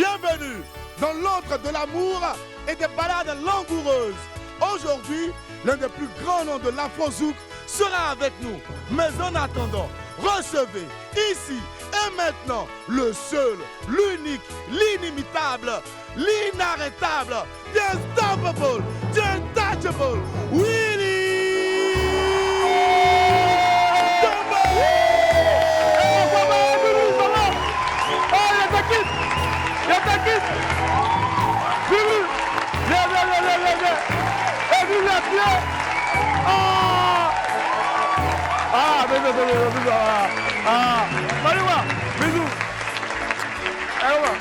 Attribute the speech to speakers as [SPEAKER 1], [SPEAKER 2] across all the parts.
[SPEAKER 1] Bienvenue dans l'antre de l'amour et des balades langoureuses. Aujourd'hui, l'un des plus grands noms de l'Afro-Zouk sera avec nous. Mais en attendant, recevez ici et maintenant le seul, l'unique, l'inimitable, l'inarrêtable, the unstoppable, the untouchable, Willy Dombo.
[SPEAKER 2] Bisous.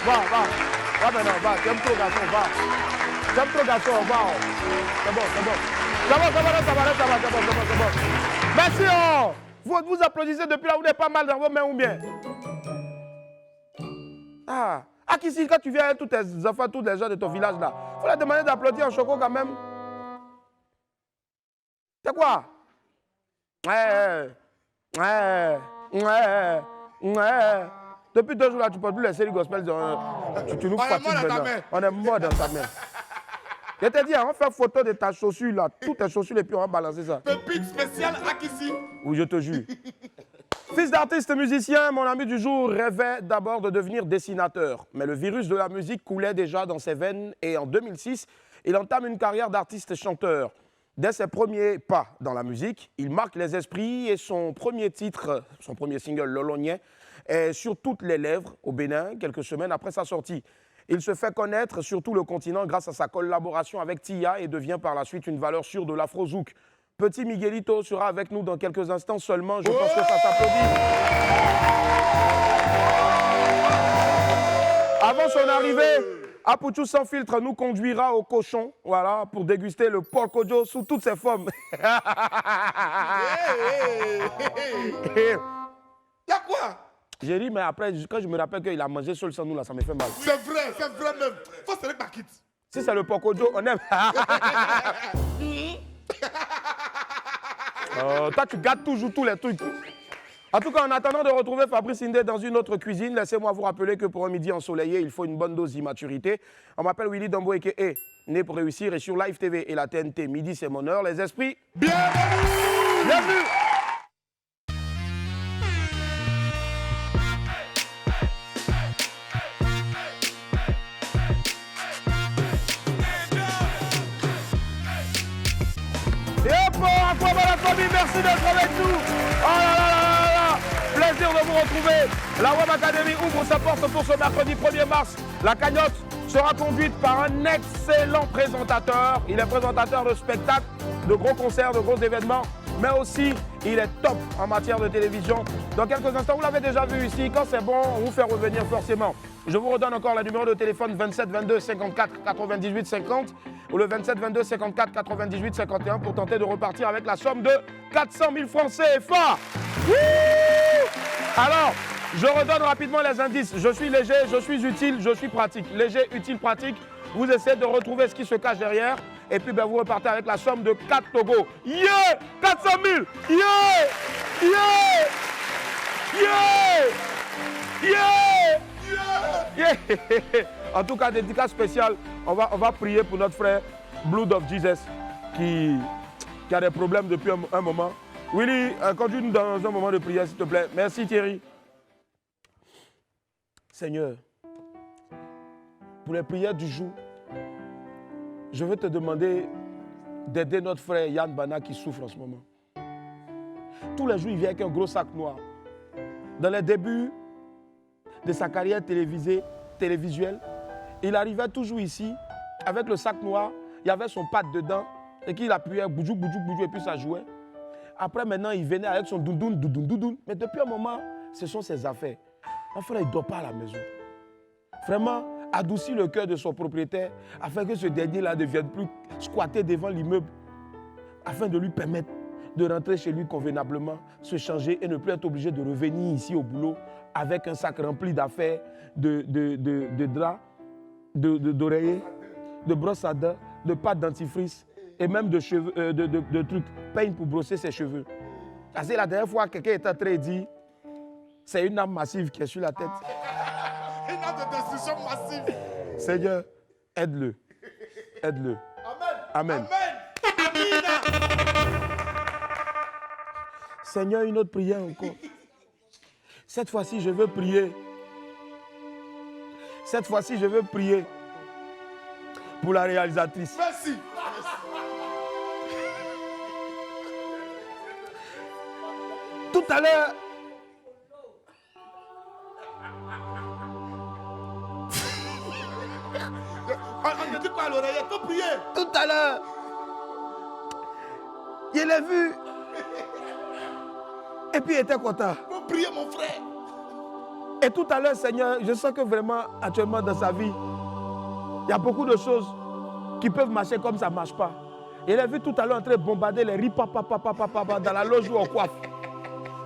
[SPEAKER 2] Va maintenant, va. J'aime trop garçon, va. J'aime trop garçon, va. C'est bon. C'est bon. Merci, oh. Vous applaudissez depuis là, vous n'êtes pas mal dans vos mains ou bien? Ah, qu'ici, quand tu viens avec tous tes enfants, tous les gens de ton village là, il faut leur demander d'applaudir en choco quand même. C'est quoi? Ouais. Depuis 2 jours là, tu ne peux plus laisser les gospels. Tu nous fatigues maintenant. On est mort dans ta main. Je t'ai dit, on fait photo de ta chaussure là, toutes tes chaussures et puis on va balancer ça.
[SPEAKER 1] Pépite spéciale Akissi.
[SPEAKER 2] Oui, je te jure. Fils d'artiste musicien, mon ami du jour rêvait d'abord de devenir dessinateur. Mais le virus de la musique coulait déjà dans ses veines et en 2006, il entame une carrière d'artiste-chanteur. Dès ses premiers pas dans la musique, il marque les esprits et son premier titre, son premier single, Lolonien, est sur toutes les lèvres au Bénin, quelques semaines après sa sortie. Il se fait connaître sur tout le continent grâce à sa collaboration avec Tia et devient par la suite une valeur sûre de l'Afro-Zouk. Petit Miguelito sera avec nous dans quelques instants seulement. Je pense que ça s'applaudit. Avant son arrivée, Apouchou sans filtre nous conduira au cochon, voilà, pour déguster le porcojo sous toutes ses formes.
[SPEAKER 1] Y'a quoi?
[SPEAKER 2] J'ai ri, mais après, quand je me rappelle qu'il a mangé seul sans nous, là, ça me fait mal.
[SPEAKER 1] C'est vrai même. Faut se ma quitte.
[SPEAKER 2] Si c'est le porcojo, on aime. Toi, tu gâtes toujours tous les trucs. En tout cas, en attendant de retrouver Fabrice Indé dans une autre cuisine, laissez-moi vous rappeler que pour un midi ensoleillé, il faut une bonne dose d'immaturité. On m'appelle Willy Dombo et né pour réussir et sur Live TV et la TNT, midi c'est mon heure. Les esprits, bienvenue. Merci d'être avec nous. Oh là là. Plaisir de vous retrouver. La Web Academy ouvre sa porte pour ce mercredi 1er mars. La cagnotte sera conduite par un excellent présentateur. Il est présentateur de spectacles, de gros concerts, de gros événements, mais aussi il est top en matière de télévision. Dans quelques instants, vous l'avez déjà vu ici. Quand c'est bon, on vous fait revenir forcément. Je vous redonne encore le numéro de téléphone 27 22 54 98 50 ou le 27 22 54 98 51 pour tenter de repartir avec la somme de 400 000 francs CFA. Alors, je redonne rapidement les indices. Je suis léger, je suis utile, je suis pratique. Léger, utile, pratique. Vous essayez de retrouver ce qui se cache derrière. Et puis, vous repartez avec la somme de 4 togos. Yeah! 400 000! Yeah! En tout cas, dédicace spéciale. On va prier pour notre frère Blood of Jesus qui a des problèmes depuis un moment. Willy, conduis-nous dans un moment de prière, s'il te plaît. Merci Thierry. Seigneur, pour les prières du jour, je veux te demander d'aider notre frère Yann Bana qui souffre en ce moment. Tous les jours, il vient avec un gros sac noir. Dans les débuts de sa carrière télévisuelle, il arrivait toujours ici avec le sac noir, il y avait son pad dedans et qu'il appuyait boudjou et puis ça jouait. Après maintenant, il venait avec son doudoun. Mais depuis un moment, ce sont ses affaires. Mon frère, il ne dort pas à la maison. Vraiment, adoucis le cœur de son propriétaire afin que ce dernier-là ne vienne plus squatter devant l'immeuble afin de lui permettre de rentrer chez lui convenablement, se changer et ne plus être obligé de revenir ici au boulot avec un sac rempli d'affaires, de draps, d'oreillers, de brosses à dents, de pâte dentifrice et même de cheveux, de trucs, peigne pour brosser ses cheveux. Parce que la dernière fois, quelqu'un est entré et dit, c'est une âme massive qui est sur la tête.
[SPEAKER 1] Une arme de destruction massive.
[SPEAKER 2] Seigneur, aide-le. Aide-le.
[SPEAKER 1] Amen.
[SPEAKER 2] Amen.
[SPEAKER 1] Amen.
[SPEAKER 2] Seigneur, une autre prière encore. Cette fois-ci, je veux prier. Cette fois-ci, je veux prier pour la réalisatrice.
[SPEAKER 1] Merci.
[SPEAKER 2] Tout à l'heure,
[SPEAKER 1] On te dit quoi à l'oreille? Il faut prier.
[SPEAKER 2] tout à l'heure, je l'ai vu. Et puis il était content.
[SPEAKER 1] Il faut prier, mon frère.
[SPEAKER 2] Et tout à l'heure, Seigneur, je sens que vraiment, actuellement dans sa vie, il y a beaucoup de choses qui peuvent marcher comme ça ne marche pas. Et il a vu tout à l'heure en train de bombarder les riz dans la loge où on coiffe.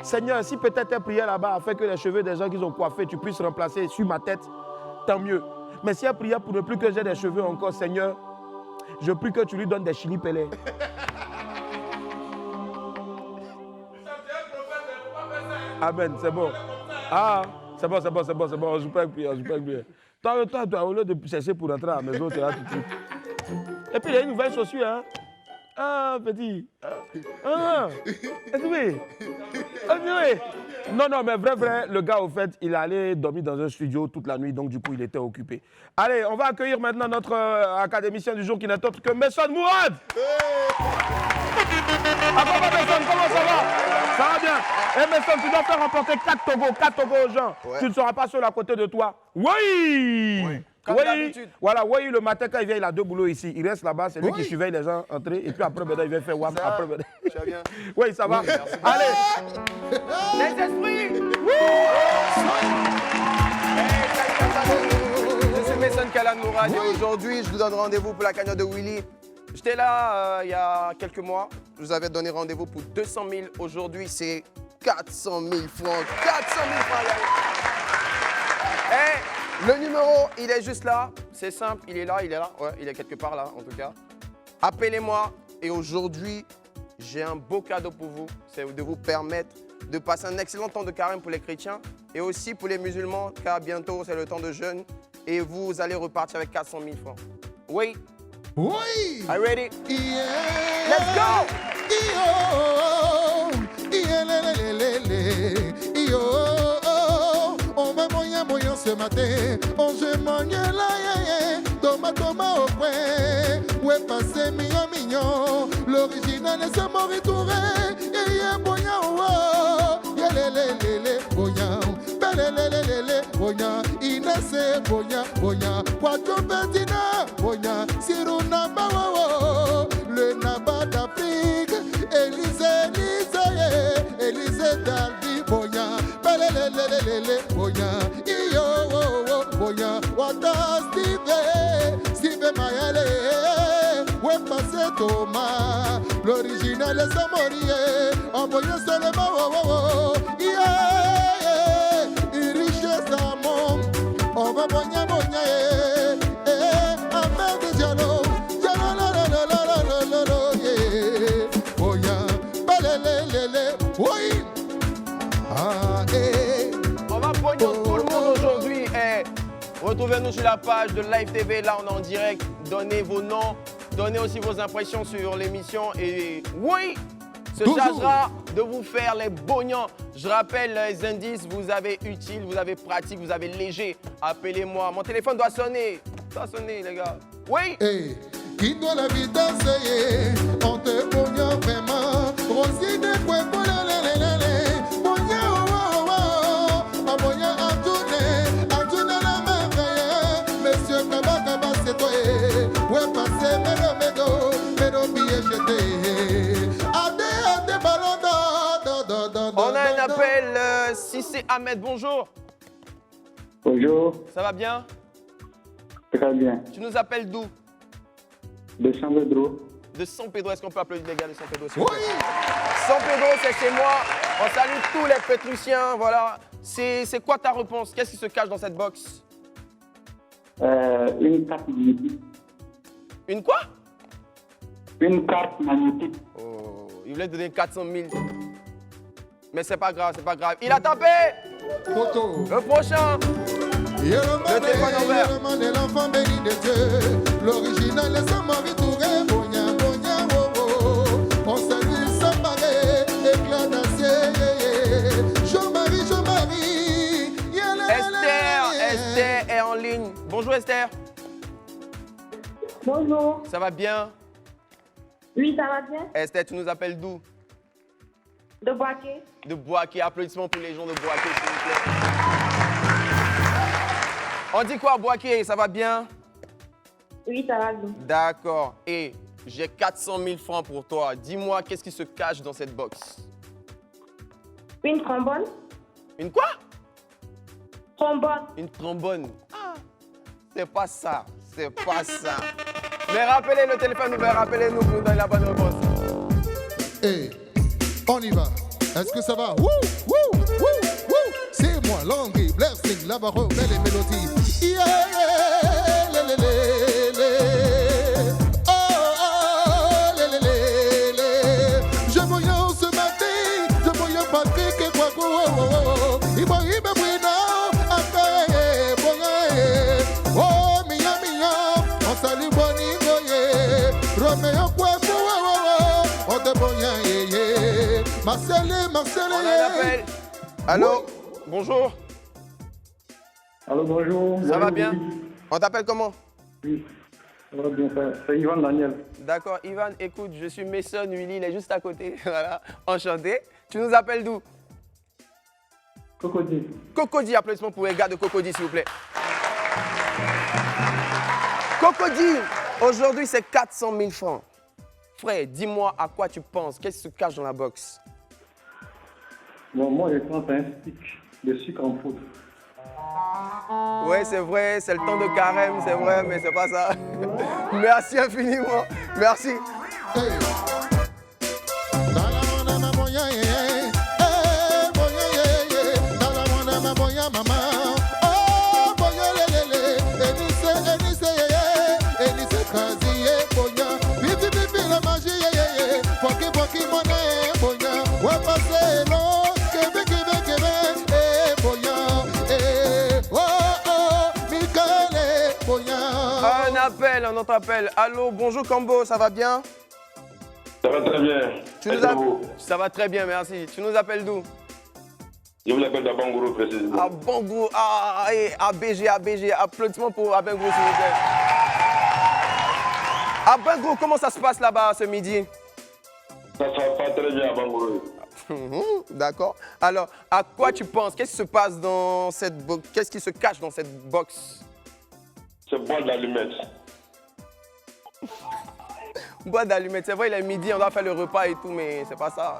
[SPEAKER 2] Seigneur, si peut-être elle priait là-bas afin que les cheveux des gens qui ont coiffés, tu puisses remplacer sur ma tête, tant mieux. Mais si elle priait pour ne plus que j'ai des cheveux encore, Seigneur, je prie que tu lui donnes des chili pelés. Amen, c'est bon. Ah, c'est bon, on joue pas avec prière, Toi, au lieu de chercher pour rentrer à la maison, tu es là tout de suite. Et puis, il y a une nouvelle chaussure, hein. Ah, petit. Non, mais vrai, le gars, au fait, il allait dormir dans un studio toute la nuit, donc du coup, il était occupé. Allez, on va accueillir maintenant notre académicien du jour qui n'est autre que Messon Mourad. Messon, comment ça va? Ça va bien. Et Messon, tu dois faire remporter 4 togos aux gens. Ouais. Tu ne seras pas seul à côté de toi. Oui.
[SPEAKER 3] Comme d'habitude.
[SPEAKER 2] Voilà, oui, le matin, quand il vient, il a 2 boulots ici. Il reste là-bas, c'est lui qui surveille les gens entrer. Et puis après, il vient faire WAM. Après,
[SPEAKER 3] tu vas bien?
[SPEAKER 2] Oui, ça va.
[SPEAKER 3] Oui,
[SPEAKER 2] allez.
[SPEAKER 3] Les esprits. Je suis Messon Kalan Mourad et aujourd'hui, je vous donne rendez-vous pour la cagnotte de Willy. J'étais là il y a quelques mois. Je vous avais donné rendez-vous pour 200 000. Aujourd'hui, c'est 400 000 francs. 400 000 francs. Et le numéro, il est juste là. C'est simple, il est là. Ouais, il est quelque part là, en tout cas. Appelez-moi. Et aujourd'hui, j'ai un beau cadeau pour vous. C'est de vous permettre de passer un excellent temps de carême pour les chrétiens et aussi pour les musulmans, car bientôt, c'est le temps de jeûne. Et vous allez repartir avec 400 000 francs. Oui.
[SPEAKER 4] Oui.
[SPEAKER 3] Are you ready?
[SPEAKER 4] Yeah.
[SPEAKER 3] Let's go.
[SPEAKER 4] On va moyen ce matin. On se mange là, Thomas au coin. Ouais, passé mignon. L'original est ce mot retouré. Yeah, boyan. Boya, Inese boya, Quattro Bettina boya, Siruna Bawo, le Naba d'Afrique, Élysée Daldi boya, Belelelelele boya, Iyo boya, Wata Steve Mayale, Wepase Thomas, l'original est Samorié, envoyé seulement, on va bonya, Ahmed Diallo, boya, balelelele, oui.
[SPEAKER 3] On va pognon tout le monde aujourd'hui. Retrouvez-nous sur la page de Live TV, là on est en direct. Donnez vos noms, donnez aussi vos impressions sur l'émission et oui, se chargera de vous faire les bognons. Je rappelle les indices, vous avez utile, vous avez pratique, vous avez léger. Appelez-moi, mon téléphone doit sonner. Ça doit sonner les gars. Oui.
[SPEAKER 4] Hey, qui doit la vie danser, on te pognon vraiment. Rosine de Pueblo,
[SPEAKER 3] on a un appel, si c'est Ahmed, bonjour.
[SPEAKER 5] Bonjour.
[SPEAKER 3] Ça va bien?
[SPEAKER 5] Très bien.
[SPEAKER 3] Tu nous appelles d'où?
[SPEAKER 5] De San Pedro.
[SPEAKER 3] De San Pedro, est-ce qu'on peut applaudir les gars de San Pedro? Oui. San Pedro, c'est chez moi. On salue tous les Pétruciens, voilà. C'est quoi ta réponse? Qu'est-ce qui se cache dans cette box?
[SPEAKER 5] Une carte magnétique.
[SPEAKER 3] Une quoi?
[SPEAKER 5] Une carte magnétique.
[SPEAKER 3] Oh, il voulait donner 400 000. Mais c'est pas grave, c'est pas grave. Il a tapé!
[SPEAKER 4] Photo.
[SPEAKER 3] Le prochain! Le téléphone ouvert.
[SPEAKER 4] L'enfant béni de Dieu. L'original est Samori Touré. Bonia, bonia, oh, oh. On salue Samaré, éclat d'acier. Jean-Marie, Jean-Marie.
[SPEAKER 3] Esther est en ligne. Bonjour Esther.
[SPEAKER 6] Bonjour.
[SPEAKER 3] Ça va bien?
[SPEAKER 6] Oui, ça va bien?
[SPEAKER 3] Esther, tu nous appelles d'où?
[SPEAKER 6] De Boaké.
[SPEAKER 3] De Boaké. Applaudissements pour les gens de Boaké, s'il vous plaît. On dit quoi, Boaké? Ça va bien?
[SPEAKER 6] Oui, ça va bien.
[SPEAKER 3] D'accord. Et j'ai 400 000 francs pour toi. Dis-moi, qu'est-ce qui se cache dans cette box?
[SPEAKER 6] Une trombone?
[SPEAKER 3] Une quoi?
[SPEAKER 6] Trombone.
[SPEAKER 3] Une trombone. Ah, c'est pas ça. C'est pas ça. Mais rappelez le téléphone ouvert, rappelez-nous pour nous donner la bonne réponse.
[SPEAKER 4] Hey, on y va. Est-ce que ça va? Wouh, wouh, wouh, wouh. C'est moi, Langry, Blessing, Labarre, belle et mélodie. Yeah, yeah, lé, lé, lé, lé. Oh, oh, lé, lé, lé, lé. Je voyais ce matin, je voyais Patrick et Kwaku, oh, oh, oh. Il m'a dit, mais oui, non, après, bon, oh, mignon, mignon, on salue Bonnie, goye. Roméo, Kwaku, oh, oh, oh. On te bonya, yeah, yeah. Marcelé, Marcelé.
[SPEAKER 3] On a un appel. Allô? Bonjour.
[SPEAKER 5] Allô, bonjour.
[SPEAKER 3] Ça va
[SPEAKER 5] Bonjour,
[SPEAKER 3] bien?
[SPEAKER 5] oui.
[SPEAKER 3] On t'appelle comment?
[SPEAKER 5] Oui, ça va bien. C'est Ivan Daniel.
[SPEAKER 3] D'accord, Ivan, écoute, je suis Mason Willy, il est juste à côté. Voilà, enchanté. Tu nous appelles d'où?
[SPEAKER 5] Cocody.
[SPEAKER 3] Cocody, applaudissements pour les gars de Cocody, s'il vous plaît. Cocody, aujourd'hui c'est 400 000 francs. Frère, dis-moi à quoi tu penses, qu'est-ce qui se cache dans la box?
[SPEAKER 5] Bon, moi, je pense à un stick de sucre en poudre.
[SPEAKER 3] Ouais, c'est vrai, c'est le temps de carême, c'est vrai, mais c'est pas ça. Merci infiniment. Merci.
[SPEAKER 4] Hey. Dans la monde, ma boya, yeah, yeah. Hey, boya, yeah, yeah. Dans la monde, ma boya, maman. Oh, boya, lé, lé, lé. Enisse, yeah, yeah. Enisse, kazi, yeah, boya. Bibi, bibi, la magie, yeah, yeah, yeah. Poki, poki, monnaie, boya. Ouais, passez, non. Kebe, kebe, kebe. Eh, boya. Eh, oh, oh. Michael, boya.
[SPEAKER 3] Un autre appel. Allô, bonjour Cambo, ça va bien?
[SPEAKER 7] Ça va très bien.
[SPEAKER 3] Ça va très bien, merci. Tu nous appelles d'où?
[SPEAKER 7] Je vous appelle d'Abangourou précisément.
[SPEAKER 3] À Bangourou, ABG, applaudissements pour Abangourou, s'il vous plaît. Abangourou, comment ça se passe là-bas ce midi?
[SPEAKER 7] Ça ne va pas très bien à Bangourou.
[SPEAKER 3] D'accord. Alors, à quoi tu penses? Qu'est-ce qui se passe dans cette box? Qu'est-ce qui se cache dans cette box?
[SPEAKER 7] C'est boîte d'allumettes.
[SPEAKER 3] Boîte d'allumettes, c'est vrai, il est midi, on doit faire le repas et tout, mais c'est pas ça.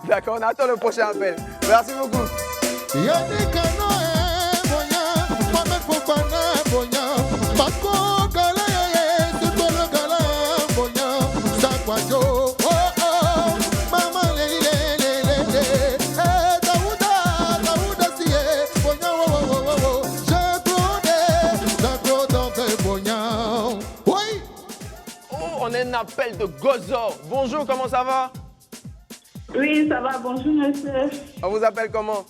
[SPEAKER 3] D'accord, on attend le prochain appel. Merci beaucoup.
[SPEAKER 4] Yannick Noé, Boya, Mohamed Fofana, Boya, Marco Gala, c'est toi le gala, Boya, Sakwajo, oh oh, Maman Lé, Daouda Sié, Boya, oh, Jean-Claude Dante, Boya, oui.
[SPEAKER 3] Oh, on a un appel de Gozor. Bonjour, comment ça va?
[SPEAKER 6] Oui, ça va. Bonjour, monsieur.
[SPEAKER 3] On vous appelle comment?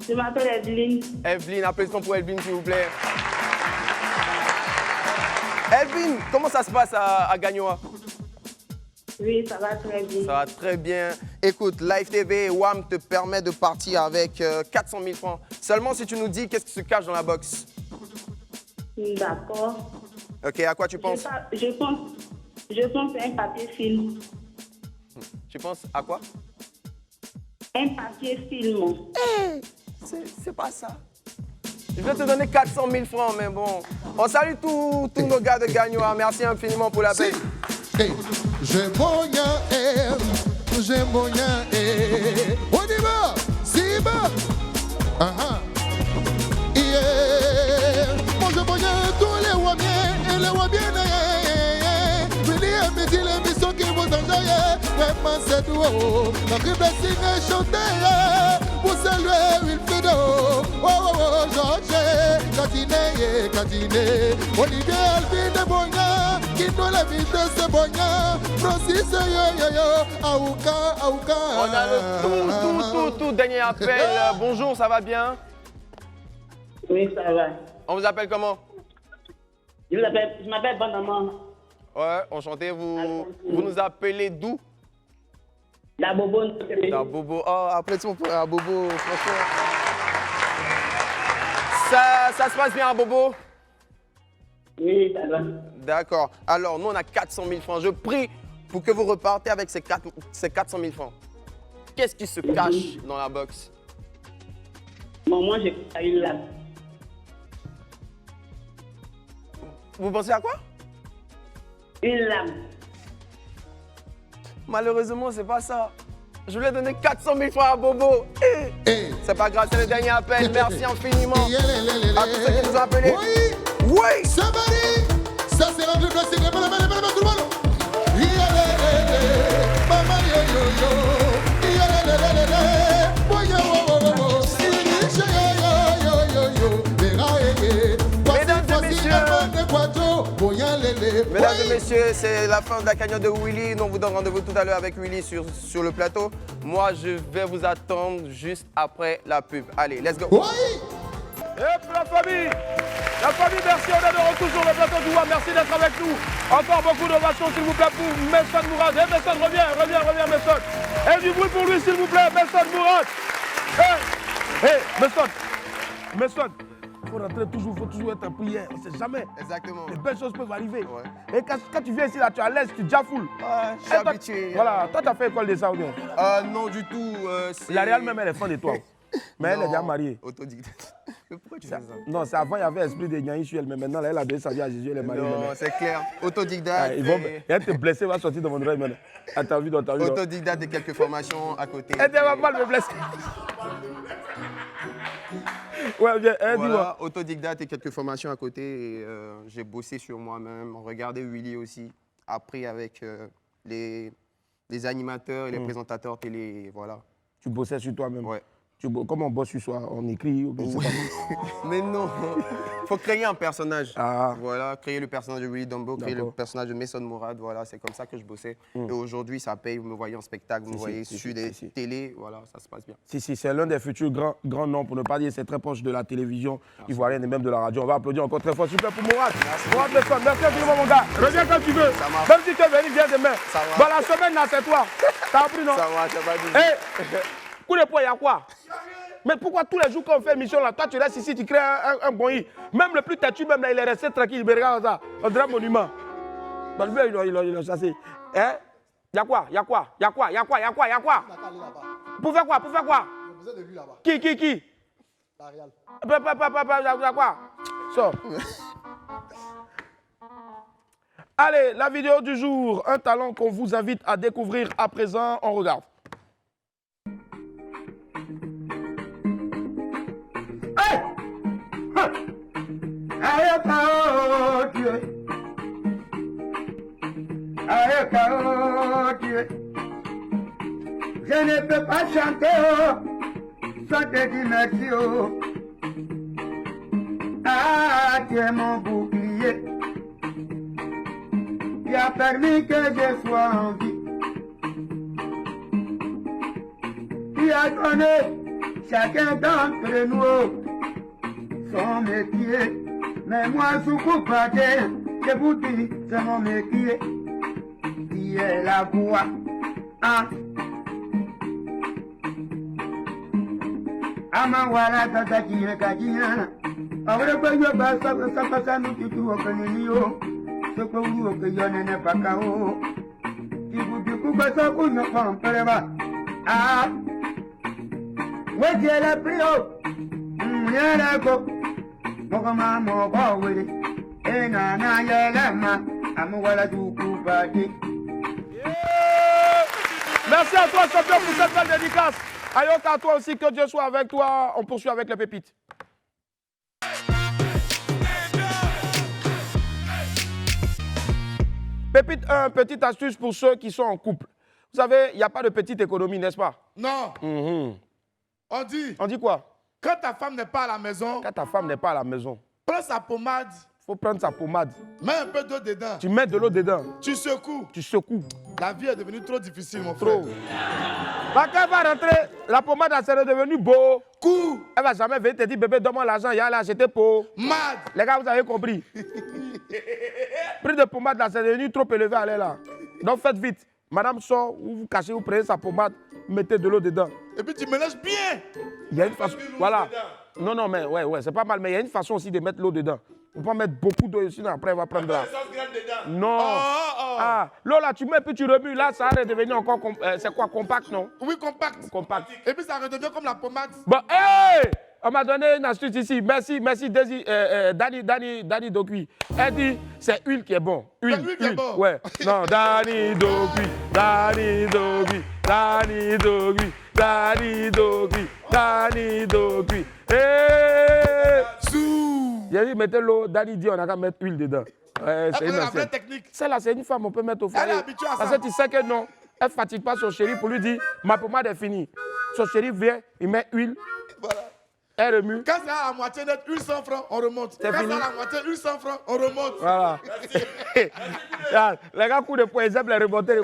[SPEAKER 6] Je m'appelle Evelyne.
[SPEAKER 3] Evelyne, applaudissements pour Evelyne, s'il vous plaît. Evelyne, comment ça se passe à Gagnoa?
[SPEAKER 6] Oui, ça va très bien.
[SPEAKER 3] Ça va très bien. Écoute, Live TV et WAM te permet de partir avec 400 000 francs. Seulement si tu nous dis qu'est-ce qui se cache dans la box.
[SPEAKER 6] D'accord.
[SPEAKER 3] Ok, à quoi tu penses?
[SPEAKER 6] Je pense à un papier film.
[SPEAKER 3] Tu penses à quoi?
[SPEAKER 6] Un papier film.
[SPEAKER 3] C'est pas ça. Je vais te donner 400 000 francs, mais bon. On salue tous nos gars de Gagnoa. Merci infiniment pour l'appel.
[SPEAKER 4] Hey, j'aime Boya, j'aime Boya, on y va, c'est bon. Yeah. Moi je Boya tous les Wabiens et les Wabiens. William me dit l'émission qui vous enjoye. Vraiment c'est tout. Notre blessing est chanté. Vous saluez Wilfredo. Oh oh oh, Georges, Katine, Olivier Alvin de Boya. Qui doit la vie de ce Boya. Francis yo, Aouka.
[SPEAKER 3] On a le tout dernier appel. Bonjour, ça va bien?
[SPEAKER 6] Oui, ça va.
[SPEAKER 3] On vous appelle comment?
[SPEAKER 6] Je m'appelle Bonne Maman.
[SPEAKER 3] Ouais, enchanté. Vous nous appelez d'où?
[SPEAKER 6] La Bobo.
[SPEAKER 3] La Bobo. Oh, applaudissements pour la Bobo, franchement. Ça se passe bien à Bobo?
[SPEAKER 6] Oui, ça va.
[SPEAKER 3] D'accord. Alors, nous, on a 400 000 francs. Je prie pour que vous repartez avec ces 400 000 francs. Qu'est-ce qui se cache dans la box?
[SPEAKER 6] Bon, moi, j'ai pas une lame.
[SPEAKER 3] Vous pensez à quoi?
[SPEAKER 6] Une lame.
[SPEAKER 3] Malheureusement, c'est pas ça. Je voulais donner 400 000 francs à Bobo. C'est pas grave, c'est le dernier appel. Merci infiniment à tous ceux qui nous ont appelés.
[SPEAKER 4] Oui.
[SPEAKER 3] Oui.
[SPEAKER 4] Somebody. Ça c'est rendu classique. Tout le monde. Maman yo yo
[SPEAKER 3] Mesdames et messieurs, c'est la fin de la cagnotte de Willy. Nous on vous donne rendez-vous tout à l'heure avec Willy sur le plateau. Moi, je vais vous attendre juste après la pub. Allez, let's go.
[SPEAKER 4] Oui.
[SPEAKER 2] Et pour la famille, merci, on est de retour sur le plateau du WAM. Merci d'être avec nous. Encore beaucoup d'ovations, s'il vous plaît, pour Messon Mourad. Et Messon, reviens, Messon. Et du bruit pour lui, s'il vous plaît, Messon Mourad. Messon. Il faut rentrer toujours, être en prière. On ne sait jamais.
[SPEAKER 3] Exactement.
[SPEAKER 2] Les belles choses peuvent arriver.
[SPEAKER 3] Ouais.
[SPEAKER 2] Et quand tu viens ici, là, tu es à l'aise, tu es déjà full.
[SPEAKER 3] Ouais, je suis habitué.
[SPEAKER 2] Voilà, toi, tu as fait école de ça ou bien?
[SPEAKER 3] Non, du tout.
[SPEAKER 2] La Réal même, elle est fan de toi. Mais elle est déjà mariée.
[SPEAKER 3] Autodidacte. Mais pourquoi tu fais ça?
[SPEAKER 2] Non, c'est avant, il y avait l'esprit de Nyaï sur elle, mais maintenant, là, elle a donné sa vie à Jésus, elle est mariée.
[SPEAKER 3] Non, c'est clair. Autodidacte.
[SPEAKER 2] Elle te blesser, va sortir de mon oreille maintenant. T'as vu dans ta vie.
[SPEAKER 3] Autodidacte et quelques formations à côté.
[SPEAKER 2] Elle ne va pas me blesser. Ouais, viens, dis-moi.
[SPEAKER 3] Voilà, autodidacte et quelques formations à côté. Et, j'ai bossé sur moi-même, regardé Willy aussi, appris avec les animateurs et les présentateurs télé, voilà.
[SPEAKER 2] Tu bossais sur toi-même?
[SPEAKER 3] Ouais.
[SPEAKER 2] Comment on bosse sur soi? On écrit ou bien
[SPEAKER 3] Mais non, il faut créer un personnage.
[SPEAKER 2] Ah.
[SPEAKER 3] Voilà, créer le personnage de Willy Dombo, créer le personnage de Messon Mourad, voilà, c'est comme ça que je bossais. Et aujourd'hui, ça paye, vous me voyez en spectacle, vous me voyez sur des télés, voilà, ça se passe bien.
[SPEAKER 2] Si, c'est l'un des futurs grands noms, pour ne pas dire c'est très proche de la télévision ivoirienne et même de la radio. On va applaudir encore très fort, s'il vous plaît, pour Mourad. Mourad Messon, merci infiniment, mon gars. Reviens quand tu veux.
[SPEAKER 3] Ça marche.
[SPEAKER 2] Même si tu es venu, viens demain.
[SPEAKER 3] Ça marche.
[SPEAKER 2] Bon, la semaine, là, c'est toi. T'as appris, non?
[SPEAKER 3] Ça va, ça va.
[SPEAKER 2] Coup de poing, il y a quoi? Mais pourquoi tous les jours qu'on fait émission là, toi tu restes ici, tu crées un bon i. Même le plus têtu, même là, il est resté tranquille, il me regarde ça. On dirait un monument. Bah, lui, il a chassé. Hein? Y'a quoi? Pour faire quoi?
[SPEAKER 4] Vous êtes de lui là-bas.
[SPEAKER 2] Qui?
[SPEAKER 4] La Réal.
[SPEAKER 2] Y'a quoi? Sors. Allez, la vidéo du jour. Un talent qu'on vous invite à découvrir à présent. On regarde.
[SPEAKER 8] Je ne peux pas chanter sans te dire merci. Ah, tu es mon bouclier qui a permis que je sois en vie. Tu as donné chacun d'entre nous son métier. Mais moi, sous coupable, je vous dis, c'est mon métier qui est la voix. Ah. Amawala tata kiye kajinyana. Awre kwa yo basa sapa nu kitu okanelio. Soko wu okayone ne pakao. Kibu kwa soko no kompereba. Ah. Wejele prio. Nyera ko. Mogama mogo wele. Ena na yelema. Amawala duku badi.
[SPEAKER 2] Merci à toi, champion, pour cette belle dédicace. Ayoka, à toi aussi, que Dieu soit avec toi. On poursuit avec les pépites. Pépite 1, petite astuce pour ceux qui sont en couple. Vous savez, il n'y a pas de petite économie, n'est-ce pas?
[SPEAKER 1] Non. On dit,
[SPEAKER 2] On dit quoi?
[SPEAKER 1] quand ta femme n'est pas à la maison,
[SPEAKER 2] Quand ta femme n'est pas à la maison,
[SPEAKER 1] prends sa pommade,
[SPEAKER 2] il faut prendre sa pommade.
[SPEAKER 1] mets un peu d'eau dedans,
[SPEAKER 2] Tu mets de l'eau dedans.
[SPEAKER 1] tu secoues.
[SPEAKER 2] Tu secoues.
[SPEAKER 1] La vie est devenue trop difficile, mon
[SPEAKER 2] Trop.
[SPEAKER 1] frère.
[SPEAKER 2] Quand elle va rentrer, la pommade elle est devenue beau.
[SPEAKER 1] Court.
[SPEAKER 2] Elle va jamais venir te dire, bébé, donne-moi l'argent, il y a là, acheter pour.
[SPEAKER 1] Mad.
[SPEAKER 2] Les gars, vous avez compris. Prix de pommade là, c'est devenu trop élevé, allez là. Donc faites vite. Madame sort, vous cachez, vous prenez sa pommade, mettez de l'eau dedans.
[SPEAKER 1] Et puis tu mélanges bien.
[SPEAKER 2] Il y a une façon. Voilà. Non, non, mais ouais, c'est pas mal, mais il y a une façon aussi de mettre l'eau dedans. On peut pas mettre beaucoup d'eau, sinon après, elle va prendre là. Non. Ah, l'eau là, tu mets, puis tu remues. Là, ça va redevenir encore. C'est quoi, compact, non?
[SPEAKER 1] Oui, compact.
[SPEAKER 2] Compact.
[SPEAKER 1] Et puis ça redevient comme la pommade.
[SPEAKER 2] Bon, hey! On m'a donné une astuce ici. Merci, Dani Dokui. Elle dit, c'est huile qui est bon. Huile
[SPEAKER 1] qui est bon.
[SPEAKER 2] Ouais. Non, Dani Dokui. Dani Dokui. Hey! J'ai dit, mettez l'eau. Dani dit, on a qu'à mettre huile dedans. C'est une
[SPEAKER 1] vraie technique.
[SPEAKER 2] Celle-là, c'est une femme, on peut mettre au foyer.
[SPEAKER 1] Elle est habituée à ça.
[SPEAKER 2] Parce que tu sais que non, elle ne fatigue pas son chéri pour lui dire, ma pommade est finie. Son chéri vient, il met huile. Voilà. Elle remue.
[SPEAKER 1] Quand c'est à la moitié net, 100 francs, on remonte. Quand c'est à la moitié, 100 francs, on remonte.
[SPEAKER 2] Voilà. Les gars, coup de poing, ils aiment les remonter.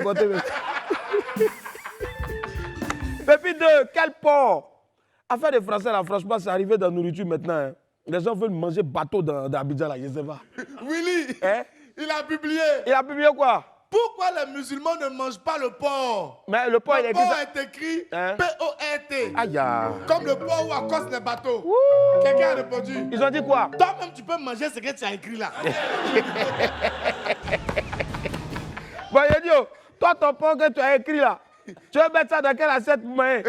[SPEAKER 2] Pépite 2, quel porc? Affaire des Français, là, franchement, c'est arrivé dans la nourriture maintenant. Hein. Les gens veulent manger bateau dans Abidjan, là, je ne sais pas.
[SPEAKER 1] Willy,
[SPEAKER 2] hein?
[SPEAKER 1] Il a publié.
[SPEAKER 2] Il a publié quoi?
[SPEAKER 1] Pourquoi les musulmans ne mangent pas le porc?
[SPEAKER 2] Mais le porc, il est
[SPEAKER 1] écrit hein? P-O-R-T.
[SPEAKER 2] Aïe.
[SPEAKER 1] Comme le porc où accostent les bateaux. Quelqu'un a répondu.
[SPEAKER 2] Ils ont dit quoi?
[SPEAKER 1] Toi-même, tu peux manger ce que tu as écrit là.
[SPEAKER 2] Bon, il a dit, oh, toi, ton porc que tu as écrit là, tu veux mettre ça dans quelle assiette moyen?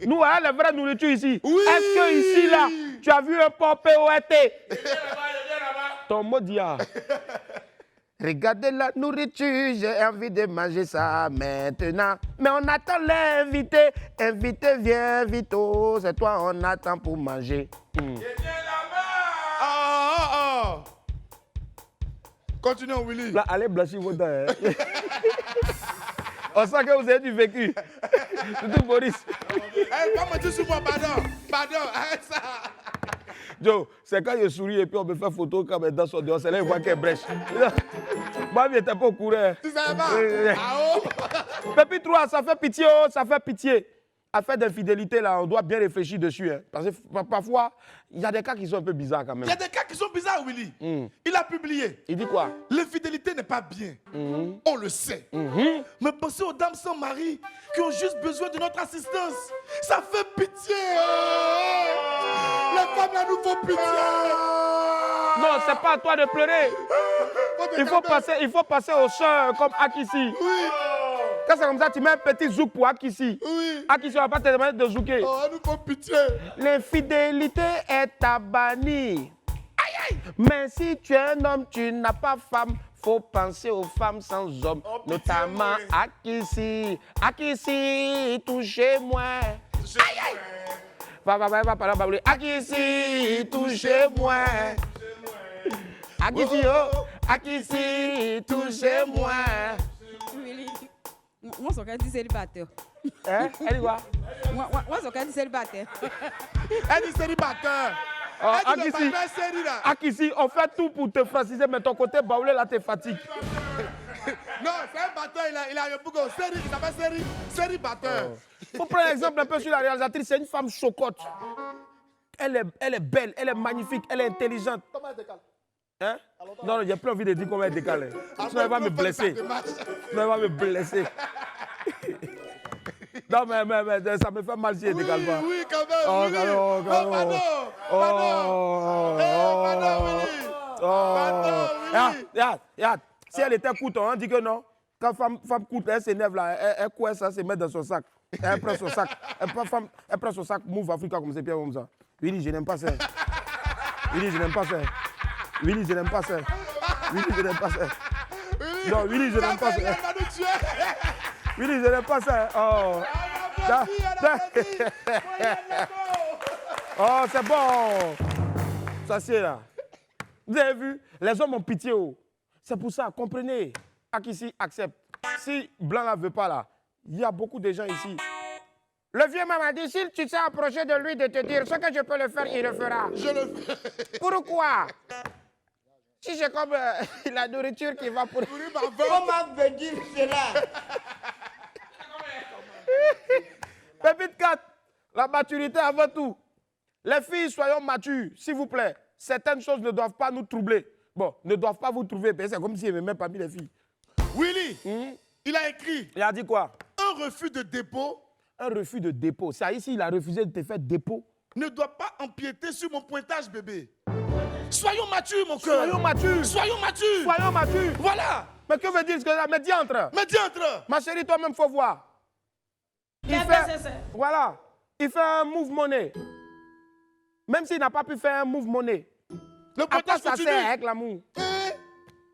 [SPEAKER 2] Nous, on a la vraie nourriture ici. Oui. Est-ce que ici, là, tu as vu un porc P-O-R-T? Ton mot dit ah. Regardez la nourriture, j'ai envie de manger ça maintenant. Mais on attend l'invité. Invité, viens vite, oh, c'est toi, on attend pour manger.
[SPEAKER 1] Continuons, Willy.
[SPEAKER 2] Là, allez blanchir vos dents. Hein. On sent que vous avez du vécu. Surtout Boris.
[SPEAKER 1] Comment tu sur moi, pardon, ça.
[SPEAKER 2] Joe, c'est quand je souris et puis on me fait photo quand mes dents sont dehors, c'est là qu'il voit qu'elle brèche. Moi, je n'étais pas au courant.
[SPEAKER 1] Tu savais pas?
[SPEAKER 2] Pépite 3, ça fait pitié, oh, ça fait pitié. Affaire d'infidélité, là, on doit bien réfléchir dessus. Hein, parce que parfois, il y a des cas qui sont un peu bizarres quand même.
[SPEAKER 1] Il y a des cas qui sont bizarres, Willy. Il a publié.
[SPEAKER 2] Il dit quoi?
[SPEAKER 1] L'infidélité n'est pas bien. On le sait. Mais pensez aux dames sans mari qui ont juste besoin de notre assistance. Ça fait pitié. Les femmes là nous font pitié.
[SPEAKER 2] Non, c'est pas à toi de pleurer. Il faut passer aux soeurs comme Akissi.
[SPEAKER 1] Oui.
[SPEAKER 2] Quand c'est comme ça, tu mets un petit zouk pour Akissi.
[SPEAKER 1] Oui.
[SPEAKER 2] Akissi va pas te demander de zouker.
[SPEAKER 1] Oh, nous font pitié.
[SPEAKER 2] L'infidélité est à bannir. Aïe, aïe. Mais si tu es un homme, tu n'as pas femme. Faut penser aux femmes sans hommes, notamment Akissi. Akissi, touchez-moi. Aïe, aïe. Va parler. Akissi, touchez-moi. Akissi, oh. Akissi, touchez-moi.
[SPEAKER 9] Moi, je suis célibataire.
[SPEAKER 2] Hein? Elle dit quoi?
[SPEAKER 9] Moi, je suis célibataire.
[SPEAKER 1] Elle dit célibataire.
[SPEAKER 2] Akissi, on fait tout pour te franciser, mais ton côté baoulé là te fatigue.
[SPEAKER 1] Non, c'est un batteur, il a un bougon. Il s'appelle série batteur.
[SPEAKER 2] Pour prendre l'exemple un peu sur la réalisatrice, c'est une femme chocotte. Elle est belle, elle est magnifique, elle est intelligente.
[SPEAKER 1] Comment elle décale?
[SPEAKER 2] Hein? Non, j'ai plus envie de dire comment elle décale. Sinon, elle va me blesser. Non, mais ça me fait mal si elle décale pas.
[SPEAKER 1] Oui, quand même.
[SPEAKER 2] Oh,
[SPEAKER 1] oui.
[SPEAKER 2] Regarde. Si elle était courte, on dit que non. Quand femme courte, elle s'énerve là, elle court ça, se met dans son sac. Elle prend son sac. Elle prend son sac, Move Africa comme c'est Pierre comme ça. Willy, je n'aime pas ça. Willy, je n'aime pas ça. Willy, je n'aime pas ça. Willy, je n'aime pas ça. Non, Willy, je n'aime pas ça. Willy, je n'aime pas ça. Oh. Oh, c'est bon. Ça, c'est là. Vous avez vu? Les hommes ont pitié. Oh. C'est pour ça, comprenez. Akissi accepte. Si Blanc ne veut pas là, il y a beaucoup de gens ici. Le vieux m'a dit, si tu t'es approché de lui de te dire ce que je peux le faire, il le fera.
[SPEAKER 1] Je le fais.
[SPEAKER 2] Pourquoi? Si j'ai comme la nourriture qui va pour...
[SPEAKER 8] Comment veut dire cela?
[SPEAKER 2] Pépite 4, la maturité avant tout. Les filles, soyons matures, s'il vous plaît. Certaines choses ne doivent pas nous troubler. Bon, ne doivent pas vous trouver. C'est comme s'il n'y avait même pas mis les filles.
[SPEAKER 1] Willy, il a écrit
[SPEAKER 2] Il a dit quoi?
[SPEAKER 1] un refus de dépôt
[SPEAKER 2] Un refus de dépôt. C'est ici, il a refusé de te faire dépôt.
[SPEAKER 1] ne doit pas empiéter sur mon pointage, bébé. Soyons matures, mon cœur.
[SPEAKER 2] Soyons matures.
[SPEAKER 1] Soyons matures.
[SPEAKER 2] Soyons matures.
[SPEAKER 1] Voilà.
[SPEAKER 2] Mais que veut dire ce que là? Mais diantre.
[SPEAKER 1] Mais diantre.
[SPEAKER 2] Ma chérie, toi-même, faut voir. Voilà. Il fait un move money. Même s'il n'a pas pu faire un move money.
[SPEAKER 1] Le
[SPEAKER 2] À quoi
[SPEAKER 1] pointage
[SPEAKER 2] ça
[SPEAKER 1] continue.
[SPEAKER 2] sert avec l'amour?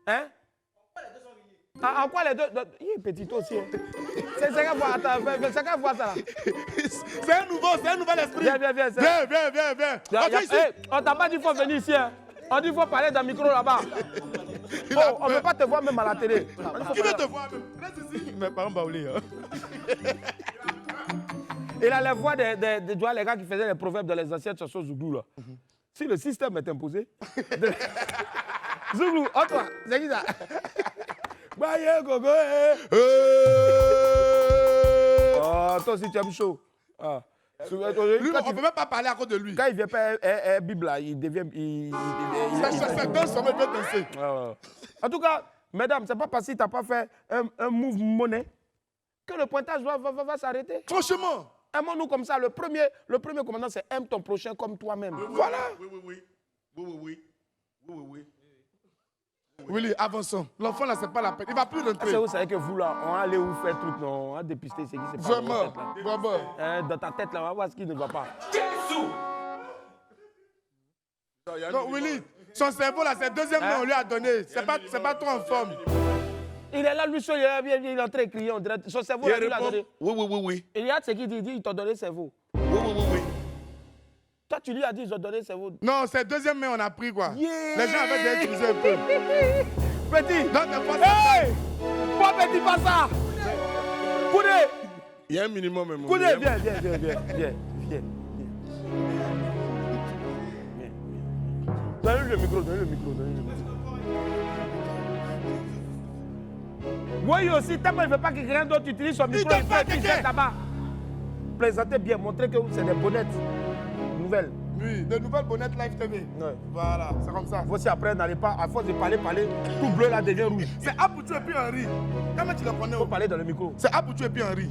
[SPEAKER 2] Hein? En quoi les deux? Il est petit aussi. Hein. C'est qu'à voir, attends, c'est qu'à voir ça.
[SPEAKER 1] C'est un nouvel esprit.
[SPEAKER 2] Viens.
[SPEAKER 1] Viens. Ok, ici.
[SPEAKER 2] Hey, on t'a pas dit qu'il faut venir ici. Hein. On dit qu'il faut parler dans le micro là-bas. Oh, on ne veut pas te voir même à la télé.
[SPEAKER 1] Qui veut te voir même? Reste ici. Mes parents baoulés.
[SPEAKER 2] Il a la voix des les gars qui faisaient les proverbes dans les anciennes chansons Zouglou là. Si le système est imposé. Zouglou, oh toi, c'est qui ça? Baye gogo. Oh, toi aussi tu aimes chaud. Ah.
[SPEAKER 1] Lui, on ne peut même pas parler à cause de lui.
[SPEAKER 2] Quand il vient faire un Bible là, il devient.
[SPEAKER 1] Ça danse, on peut danser.
[SPEAKER 2] En tout cas, mesdames, c'est pas parce que tu n'as pas fait un move monnaie que le pointage va s'arrêter.
[SPEAKER 1] Franchement.
[SPEAKER 2] Aimons-nous comme ça. Le premier commandant, c'est aime ton prochain comme toi-même. Voilà.
[SPEAKER 1] Oui. Willy, avançons. L'enfant là, c'est pas la peine. Il va plus rentrer.
[SPEAKER 2] Vous savez que vous là, on va aller où faire truc, non? On va dépister ce qui se passe.
[SPEAKER 1] Vraiment.
[SPEAKER 2] Dans ta tête là, on va voir ce qui ne va pas.
[SPEAKER 1] Non, Willy, son cerveau là, c'est le deuxième nom on lui a donné. C'est pas trop en forme.
[SPEAKER 2] Il est là, lui seul, il est en train de crier, on dirait. Son cerveau, là, lui l'a donné.
[SPEAKER 1] Oui.
[SPEAKER 2] Il y a ce qu'il dit, il t'a donné le cerveau.
[SPEAKER 1] Oui.
[SPEAKER 2] Toi, tu lui as dit, ils ont donné le cerveau.
[SPEAKER 1] Non, c'est le deuxième main on a pris quoi.
[SPEAKER 2] Yeah.
[SPEAKER 1] Les gens avaient déjà utilisé un peu.
[SPEAKER 2] Petit.
[SPEAKER 1] Non, t'es pas
[SPEAKER 2] Hey! Pas petit, pas ça. Koudé.
[SPEAKER 1] Il y a un minimum même.
[SPEAKER 2] Koudé, viens. Donnez-lui le micro. Oui, aussi, tellement il ne veut pas que quelqu'un d'autre utilise son micro, il fait qu'il jette là-bas. Plaisantez bien, montrez que c'est des bonnettes nouvelles.
[SPEAKER 1] Oui, de nouvelles bonnettes Live TV.
[SPEAKER 2] Ouais.
[SPEAKER 1] Voilà, c'est comme ça.
[SPEAKER 2] Voici après, n'allez pas, à force de parler, tout bleu là devient rouge.
[SPEAKER 1] C'est Aboutou et puis Henri. Comment tu le connais?
[SPEAKER 2] Il faut parler dans le micro.
[SPEAKER 1] C'est Aboutou et puis Henri.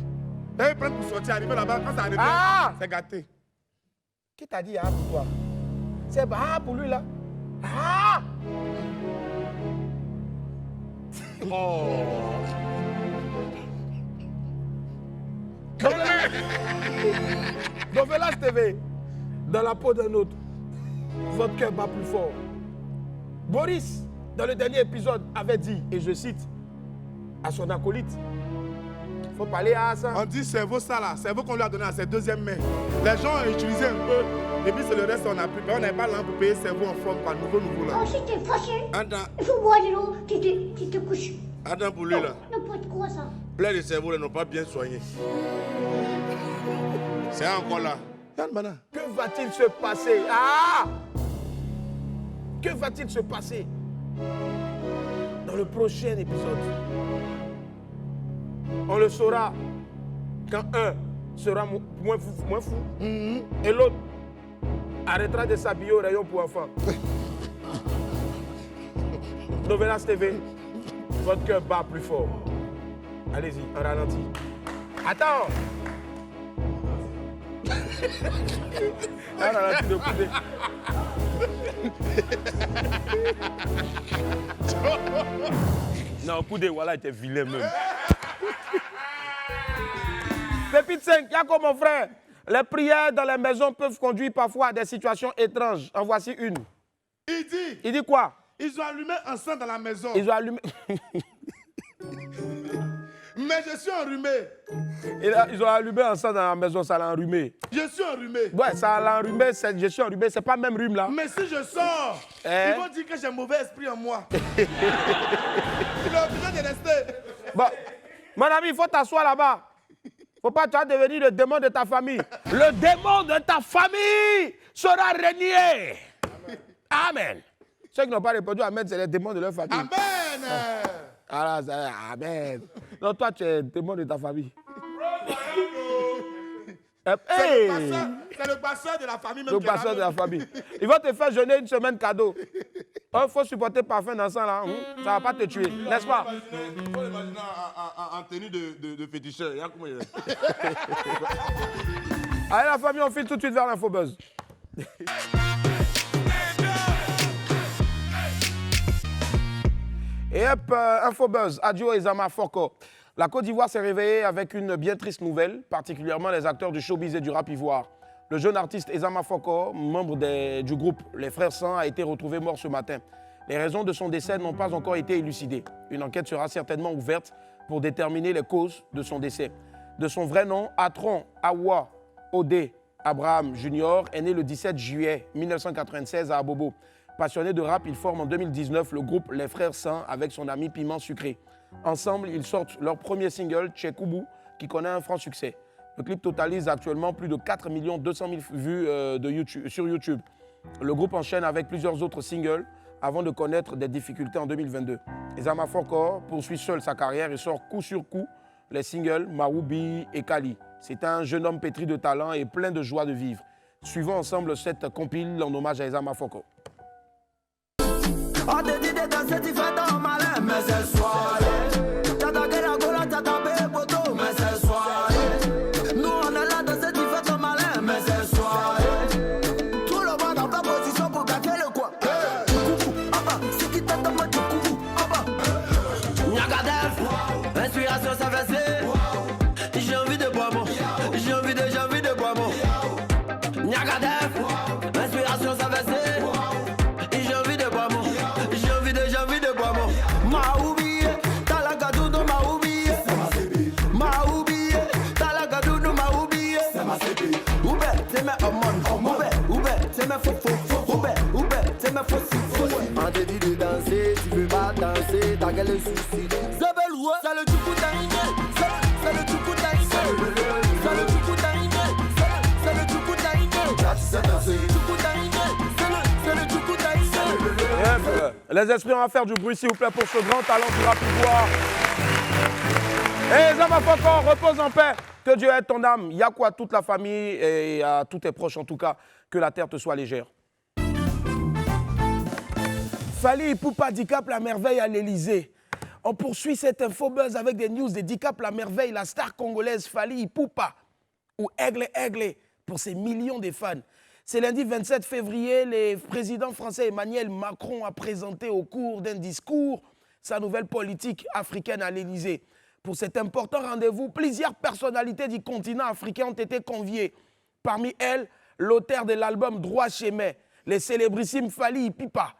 [SPEAKER 1] Ils prennent pour sortir, arriver là-bas, quand ça arrive, c'est gâté.
[SPEAKER 2] Qui t'a dit ah pour toi? C'est ah pour lui là. Ah!
[SPEAKER 1] Oh!
[SPEAKER 2] Novelas TV, dans la peau d'un autre, votre cœur bat plus fort. Boris, dans le dernier épisode, avait dit, et je cite, à son acolyte, il faut parler à ça.
[SPEAKER 1] On dit cerveau ça là, cerveau qu'on lui a donné à ses deuxièmes mains. Les gens ont utilisé un peu, et puis c'est le reste on a pris. Mais on n'avait pas là pour payer cerveau en forme, quoi, nouveau là.
[SPEAKER 10] Oh, si t'es fâché,
[SPEAKER 7] Attends,
[SPEAKER 10] il faut boire de l'eau, tu te couches.
[SPEAKER 7] attends pour lui là.
[SPEAKER 10] N'importe quoi ça.
[SPEAKER 7] Plein de cerveaux là n'ont pas bien soigné. C'est encore là.
[SPEAKER 2] Que va-t-il se passer? Ah! Que va-t-il se passer dans le prochain épisode? On le saura quand un sera moins fou et l'autre arrêtera de s'habiller au rayon pour enfants. Novelas TV, votre cœur bat plus fort. Allez-y, en ralenti. Attends! Un ralenti de Koudé. Non, Koudé, voilà, il était vilain même. Pépite 5, Yako mon frère. Les prières dans les maisons peuvent conduire parfois à des situations étranges. En voici une. Il dit quoi?
[SPEAKER 1] Ils ont allumé un sang dans la maison.
[SPEAKER 2] Ils ont allumé.
[SPEAKER 1] Mais je suis enrhumé.
[SPEAKER 2] Ils ont allumé un sang dans la maison, ça l'a enrhumé.
[SPEAKER 1] Je suis enrhumé.
[SPEAKER 2] Ouais, ça l'a enrhumé, je suis enrhumé, c'est pas le même rhume là.
[SPEAKER 1] Mais si je sors, ils vont dire que j'ai un mauvais esprit en moi. Ils ont besoin de rester.
[SPEAKER 2] Bon, mon ami, il faut t'asseoir là-bas. Faut pas, tu vas devenir le démon de ta famille. Le démon de ta famille sera régné. Amen. Ceux qui n'ont pas répondu Amen, c'est les démons de leur famille.
[SPEAKER 1] Amen.
[SPEAKER 2] Amen. Non, toi, tu es le démon de ta famille.
[SPEAKER 1] C'est le passeur de la famille même.
[SPEAKER 2] Le passeur de la famille. Il va te faire jeûner une semaine cadeau. Il faut supporter parfum dans ça là. Ça va pas te tuer, n'est-ce pas?
[SPEAKER 7] Il faut l'imaginer en tenue de féticheur. Regarde comment il est.
[SPEAKER 2] Allez la famille, on file tout de suite vers l'Infobuzz. Et hop, Infobuzz, Adio et Zama Foko. La Côte d'Ivoire s'est réveillée avec une bien triste nouvelle, particulièrement les acteurs du showbiz et du rap ivoire. Le jeune artiste Ezama Foko, membre du groupe Les Frères Saints, a été retrouvé mort ce matin. Les raisons de son décès n'ont pas encore été élucidées. Une enquête sera certainement ouverte pour déterminer les causes de son décès. De son vrai nom, Atron Awa Odé Abraham Jr. est né le 17 juillet 1996 à Abobo. Passionné de rap, il forme en 2019 le groupe Les Frères Saints avec son ami Piment Sucré. Ensemble, ils sortent leur premier single, Tchekoubou, qui connaît un franc succès. Le clip totalise actuellement plus de 4 200 000 vues sur YouTube. Le groupe enchaîne avec plusieurs autres singles avant de connaître des difficultés en 2022. Ezama Foko poursuit seul sa carrière et sort coup sur coup les singles Maoubi et Kali. C'est un jeune homme pétri de talent et plein de joie de vivre. Suivons ensemble cette compile en hommage à Ezama Foko.
[SPEAKER 8] On te dit de danser, tu fais ton malin, mais c'est soirée. T'as tagué la gola, t'as tapé le poteau, mais c'est soirée. Nous on est là, danser, tu fais ton malin, mais c'est soirée. Tout le monde en position pour gâter le coin. Coucou, en bas, c'est qui t'attend, moi tu coucou, en bas. Nyagadef, inspiration s'inverser. J'ai envie de boire mon, j'ai envie de boire mon. Nyagadef, inspiration s'inverser. On te dit de danser, tu veux pas danser, t'as quel souci? Zabelou, c'est le tchoukou taïné, c'est le tchoukou taïné, c'est le tchoukou taïné, c'est le tchoukou taïné, c'est le tchoukou taïné.
[SPEAKER 2] Les esprits, on va faire du bruit s'il vous plaît pour ce grand talent du rap ivoire. Et Ezama Foko, repose en paix. Que Dieu aide ton âme. Yakou à toute la famille et à tous tes proches en tout cas. Que la terre te soit légère. Fally Ipupa, Dicap la merveille à l'Elysée. On poursuit cette infobuzz avec des news de Dicap la merveille, la star congolaise Fally Ipupa, ou Aigle pour ses millions de fans. C'est lundi 27 février, le président français Emmanuel Macron a présenté au cours d'un discours sa nouvelle politique africaine à l'Elysée. Pour cet important rendez-vous, plusieurs personnalités du continent africain ont été conviées. Parmi elles, l'auteur de l'album Droit Chemin, le célébrissime Fally Ipupa.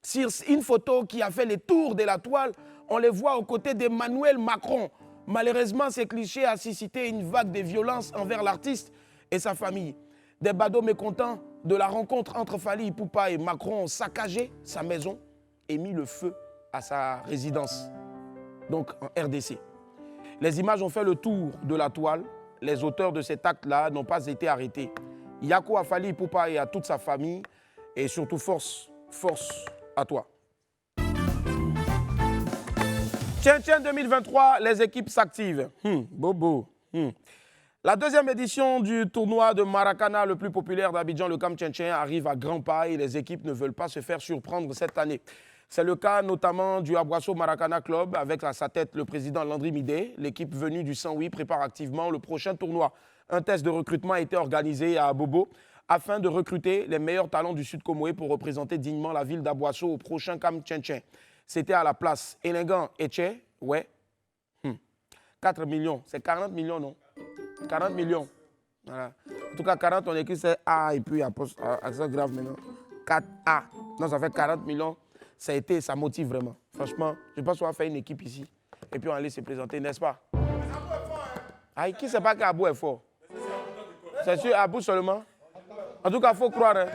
[SPEAKER 2] Sur une photo qui a fait le tour de la toile, on les voit aux côtés d'Emmanuel Macron. Malheureusement, ce cliché a suscité une vague de violence envers l'artiste et sa famille. Des badauds mécontents de la rencontre entre Fally Ipupa et Macron ont saccagé sa maison et mis le feu à sa résidence, donc en RDC. Les images ont fait le tour de la toile. Les auteurs de cet acte-là n'ont pas été arrêtés. Yakou à Fally Ipupa et à toute sa famille. Et surtout, force à toi. Tiens 2023, les équipes s'activent. Bobo. La deuxième édition du tournoi de Maracana le plus populaire d'Abidjan, le Camp Tchentchen, arrive à grands pas et les équipes ne veulent pas se faire surprendre cette année. C'est le cas notamment du Aboisseau Maracana Club avec à sa tête le président Landry Midé. L'équipe venue du Saint-Louis prépare activement le prochain tournoi. Un test de recrutement a été organisé à Abobo afin de recruter les meilleurs talents du Sud Comoé pour représenter dignement la ville d'Aboisseau au prochain Camp Tchentchen. C'était à la place Elingan Etche, ouais. 4 millions, c'est 40 millions, non? 40 millions. Voilà. En tout cas, 40, on écrit c'est A et puis accent grave maintenant. 4A. Non, ça fait 40 millions. Ça motive vraiment. Franchement, je pense qu'on va faire une équipe ici. Et puis on va aller se présenter, n'est-ce pas? Ah, qui ne sait pas qu'Abou est fort? C'est sûr, Abou seulement? En tout cas, il faut croire. Hein.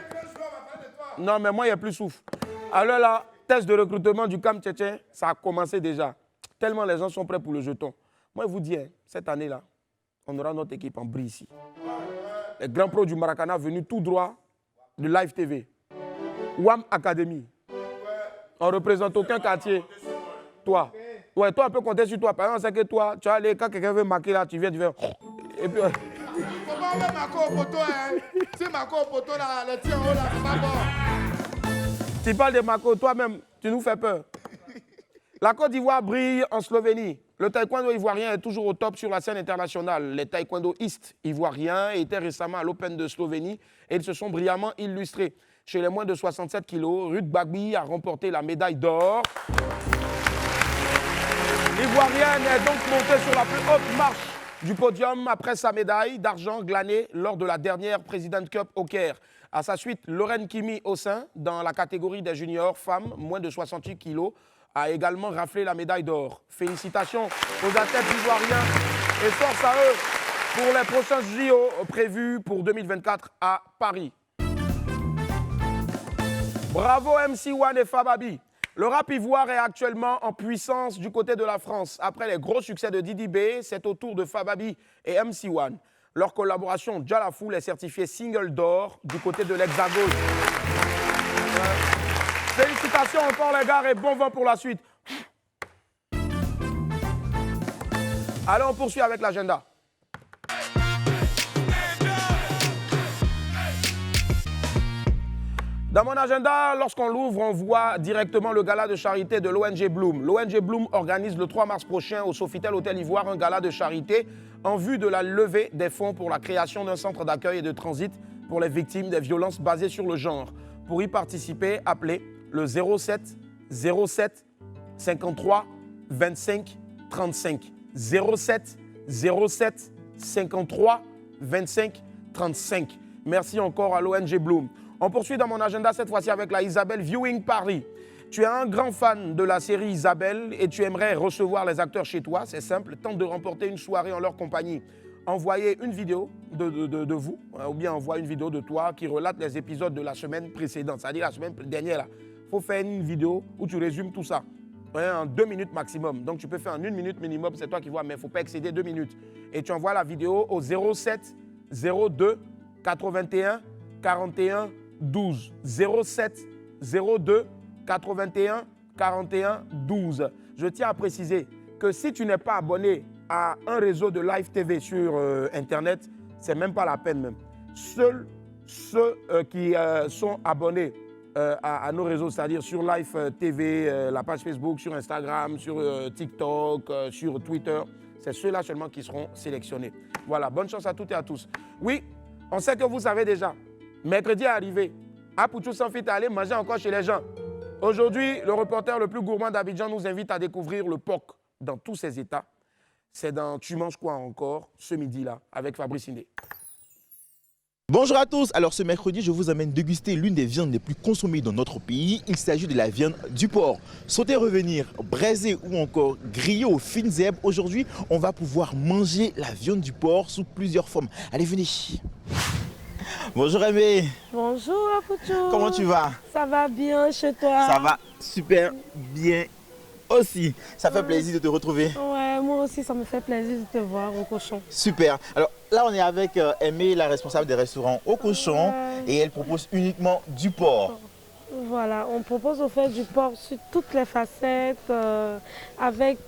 [SPEAKER 2] Non, mais moi, il n'y a plus souffle. Alors là, test de recrutement du Camp Tchentchen, ça a commencé déjà. Tellement les gens sont prêts pour le jeton. Moi, je vous dis, hein, cette année-là, on aura notre équipe en bris ici. Les grands pros du Maracana venus tout droit de Live TV. WAM Academy. On ne représente aucun quartier. Toi. Ouais, toi, on peut compter sur toi. Par exemple, c'est que toi, tu as les, quand quelqu'un veut marquer là, tu viens. Et puis.
[SPEAKER 1] ouais, Marco au poteau, hein. C'est Marco au poteau, là, le tien, oh là, c'est pas bon.
[SPEAKER 2] Tu parles de Marco, toi-même, tu nous fais peur. La Côte d'Ivoire brille en Slovénie. Le taekwondo ivoirien est toujours au top sur la scène internationale. Les taekwondoïstes ivoiriens étaient récemment à l'Open de Slovénie et ils se sont brillamment illustrés. Chez les moins de 67 kilos, Ruth Bagby a remporté la médaille d'or. L'Ivoirienne est donc montée sur la plus haute marche du podium après sa médaille d'argent glanée lors de la dernière President Cup au Caire. À sa suite, Lorraine Kimi Ossin, dans la catégorie des juniors femmes, moins de 68 kilos, a également raflé la médaille d'or. Félicitations aux athlètes ivoiriens et force à eux pour les prochains JO prévus pour 2024 à Paris. Bravo MC1 et Fababi. Le rap ivoire est actuellement en puissance du côté de la France. Après les gros succès de Didi B, c'est au tour de Fababi et MC1. Leur collaboration Jalafoul est certifiée single d'or du côté de l'Hexagone. Félicitations encore les gars et bon vent pour la suite. Allez, on poursuit avec l'agenda. Dans mon agenda, lorsqu'on l'ouvre, on voit directement le gala de charité de l'ONG Bloom. L'ONG Bloom organise le 3 mars prochain au Sofitel Hôtel Ivoire un gala de charité en vue de la levée des fonds pour la création d'un centre d'accueil et de transit pour les victimes des violences basées sur le genre. Pour y participer, appelez le 07 07 53 25 35. 07 07 53 25 35. Merci encore à l'ONG Bloom. On poursuit dans mon agenda cette fois-ci avec la Isabelle Viewing Paris. Tu es un grand fan de la série Isabelle et tu aimerais recevoir les acteurs chez toi. C'est simple, tente de remporter une soirée en leur compagnie. Envoyez une vidéo de vous ou bien envoie une vidéo de toi qui relate les épisodes de la semaine précédente, c'est-à-dire la semaine dernière. Il faut faire une vidéo où tu résumes tout ça en 2 minutes maximum. Donc tu peux faire en 1 minute minimum, c'est toi qui vois, mais il ne faut pas excéder 2 minutes. Et tu envoies la vidéo au 07 02 81 41 12. 07 02 81 41 12. Je tiens à préciser que si tu n'es pas abonné à un réseau de Live TV sur Internet, c'est même pas la peine même. Seuls ceux qui sont abonnés à nos réseaux, c'est-à-dire sur Live TV, la page Facebook, sur Instagram, sur TikTok, sur Twitter, c'est ceux-là seulement qui seront sélectionnés. Voilà, bonne chance à toutes et à tous. Oui, on sait que vous savez déjà, mercredi est arrivé. Apoutou s'en fit aller manger encore chez les gens. Aujourd'hui, le reporter le plus gourmand d'Abidjan nous invite à découvrir le POC dans tous ses états. C'est dans Tu manges quoi encore ce midi-là avec Fabrice Indé.
[SPEAKER 11] Bonjour à tous, alors ce mercredi je vous amène déguster l'une des viandes les plus consommées dans notre pays. Il s'agit de la viande du porc. Sauter, revenir, braisé ou encore grillé aux fines herbes. Aujourd'hui on va pouvoir manger la viande du porc sous plusieurs formes. Allez venez. Bonjour Aimé.
[SPEAKER 12] Bonjour Apoutou.
[SPEAKER 11] Comment tu vas?
[SPEAKER 12] Ça va bien chez toi?
[SPEAKER 11] Ça va super bien aussi. Ça fait plaisir de te retrouver.
[SPEAKER 12] Ouais, moi aussi ça me fait plaisir de te voir au cochon.
[SPEAKER 11] Super. Alors là on est avec Aimé, la responsable des restaurants au cochon et elle propose uniquement du porc.
[SPEAKER 12] Voilà, on propose au fait du porc sur toutes les facettes avec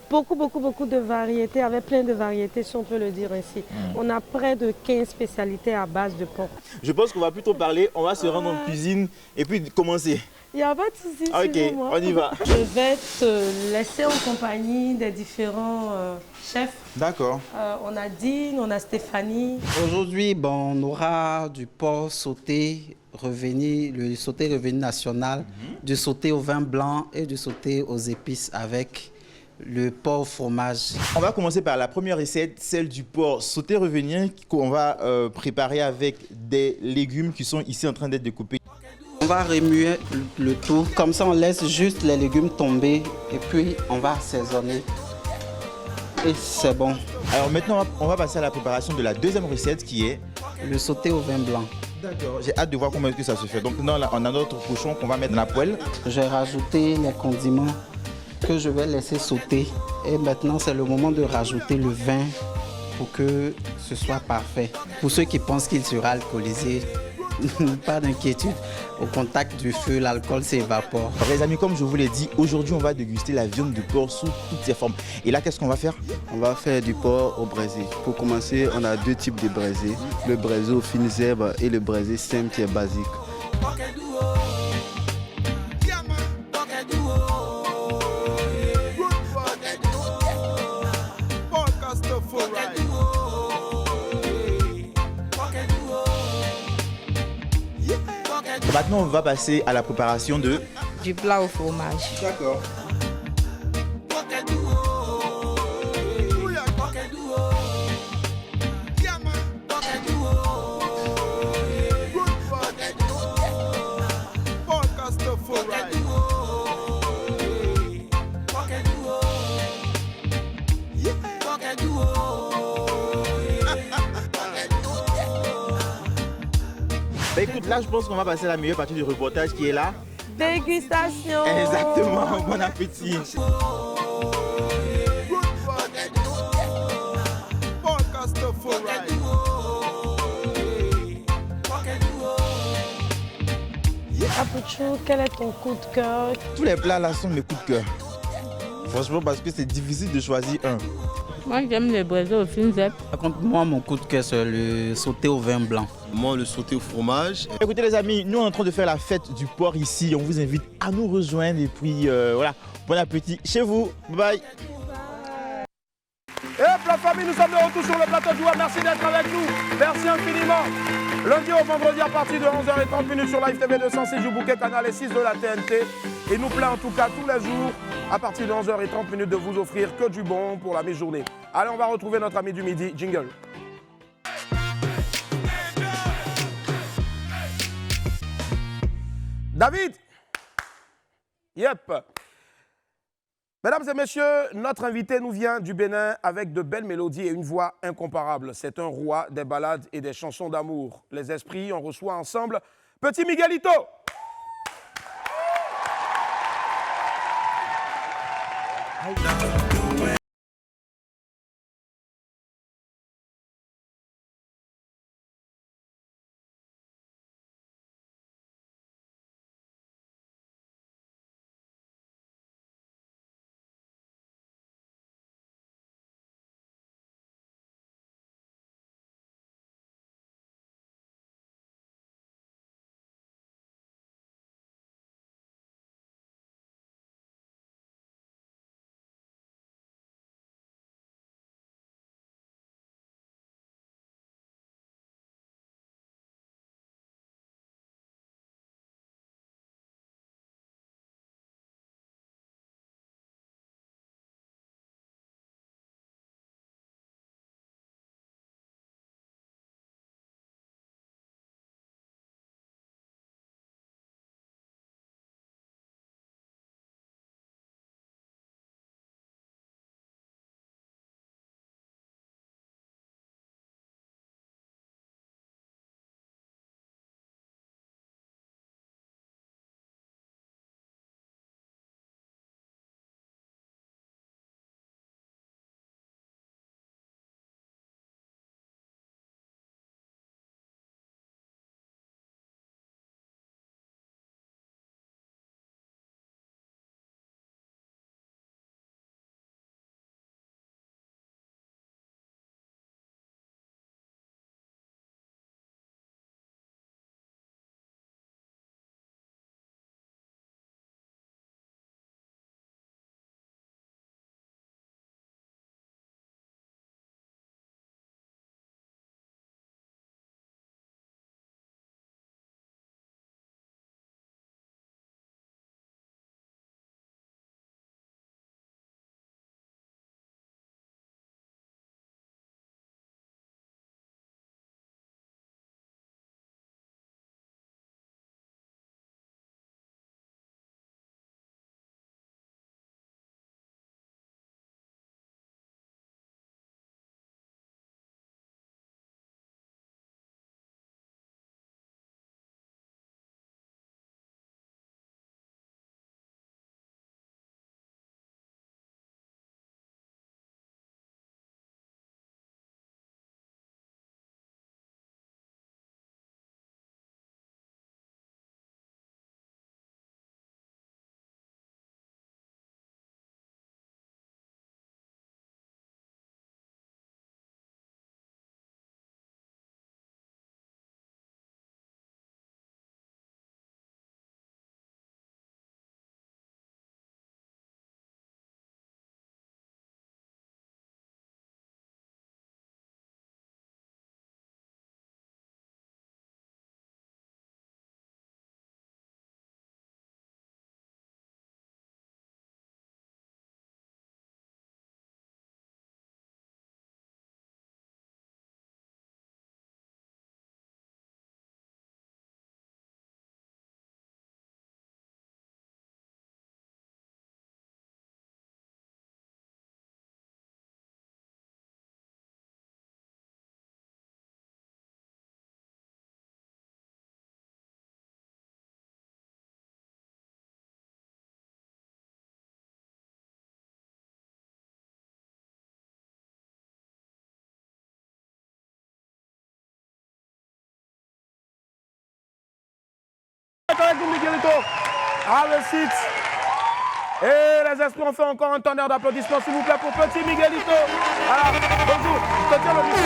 [SPEAKER 12] beaucoup de variétés, avec plein de variétés si on peut le dire ainsi. On a près de 15 spécialités à base de porc.
[SPEAKER 11] Je pense qu'on va plutôt parler, on va se rendre en cuisine et puis commencer.
[SPEAKER 12] Il n'y a pas de souci.
[SPEAKER 11] Ok, on y va.
[SPEAKER 12] Je vais te laisser en compagnie des différents chefs.
[SPEAKER 11] D'accord.
[SPEAKER 12] On a Dean, on a Stéphanie.
[SPEAKER 13] Aujourd'hui, bon, on aura du porc sauté revenu, le sauté revenu national, du sauté au vin blanc et du sauté aux épices avec le porc fromage.
[SPEAKER 11] On va commencer par la première recette, celle du porc sauté revenu qu'on va préparer avec des légumes qui sont ici en train d'être découpés.
[SPEAKER 13] On va remuer le tout, comme ça on laisse juste les légumes tomber et puis on va assaisonner. Et c'est bon.
[SPEAKER 11] Alors maintenant on va passer à la préparation de la deuxième recette qui est
[SPEAKER 13] le sauté au vin blanc.
[SPEAKER 11] D'accord, j'ai hâte de voir comment est-ce que ça se fait. Donc maintenant on a notre cochon qu'on va mettre dans la poêle.
[SPEAKER 13] J'ai rajouté les condiments que je vais laisser sauter. Et maintenant, c'est le moment de rajouter le vin pour que ce soit parfait. Pour ceux qui pensent qu'il sera alcoolisé, pas d'inquiétude. Au contact du feu, l'alcool s'évapore.
[SPEAKER 11] Les amis, comme je vous l'ai dit, aujourd'hui on va déguster la viande de porc sous toutes ses formes. Et là, qu'est-ce qu'on va faire?
[SPEAKER 14] On va faire du porc au braisé. Pour commencer, on a deux types de braisé. Le braisé aux fines herbes et le braisé simple qui est basique.
[SPEAKER 11] Maintenant, on va passer à la préparation
[SPEAKER 9] du plat au fromage.
[SPEAKER 11] D'accord. Bah écoute, là je pense qu'on va passer à la meilleure partie du reportage qui est là.
[SPEAKER 12] Dégustation.
[SPEAKER 11] Exactement, bon appétit.
[SPEAKER 12] Capuchou, quel est ton coup de cœur?
[SPEAKER 11] Tous les plats là sont mes coups de cœur. Franchement, parce que c'est difficile de choisir un.
[SPEAKER 9] Moi, j'aime les braisés aux fines herbes.
[SPEAKER 13] Par contre, moi, mon coup de cœur, c'est le sauté au vin blanc.
[SPEAKER 14] Moi, le sauté au fromage.
[SPEAKER 11] Écoutez les amis, nous on est en train de faire la fête du porc ici. On vous invite à nous rejoindre et puis voilà, bon appétit chez vous. Bye bye.
[SPEAKER 2] Et hop la famille, nous sommes de retour sur le plateau de joie. Merci d'être avec nous. Merci infiniment. Lundi au vendredi à partir de 11h30 sur Live TV 206 du bouquet canal et 6 de la TNT. Et nous plaît en tout cas tous les jours à partir de 11h30 de vous offrir que du bon pour la mi-journée. Allez, on va retrouver notre ami du midi, Jingle. David. Yep. Mesdames et messieurs, notre invité nous vient du Bénin avec de belles mélodies et une voix incomparable. C'est un roi des ballades et des chansons d'amour. Les esprits, on reçoit ensemble Petit Miguelito. avec nous, Miguelito. Have a seat. Et les esprits, on fait encore un tonnerre d'applaudissements, s'il vous plaît, pour petit Miguelito. Alors, bonjour, je te tiens le micro.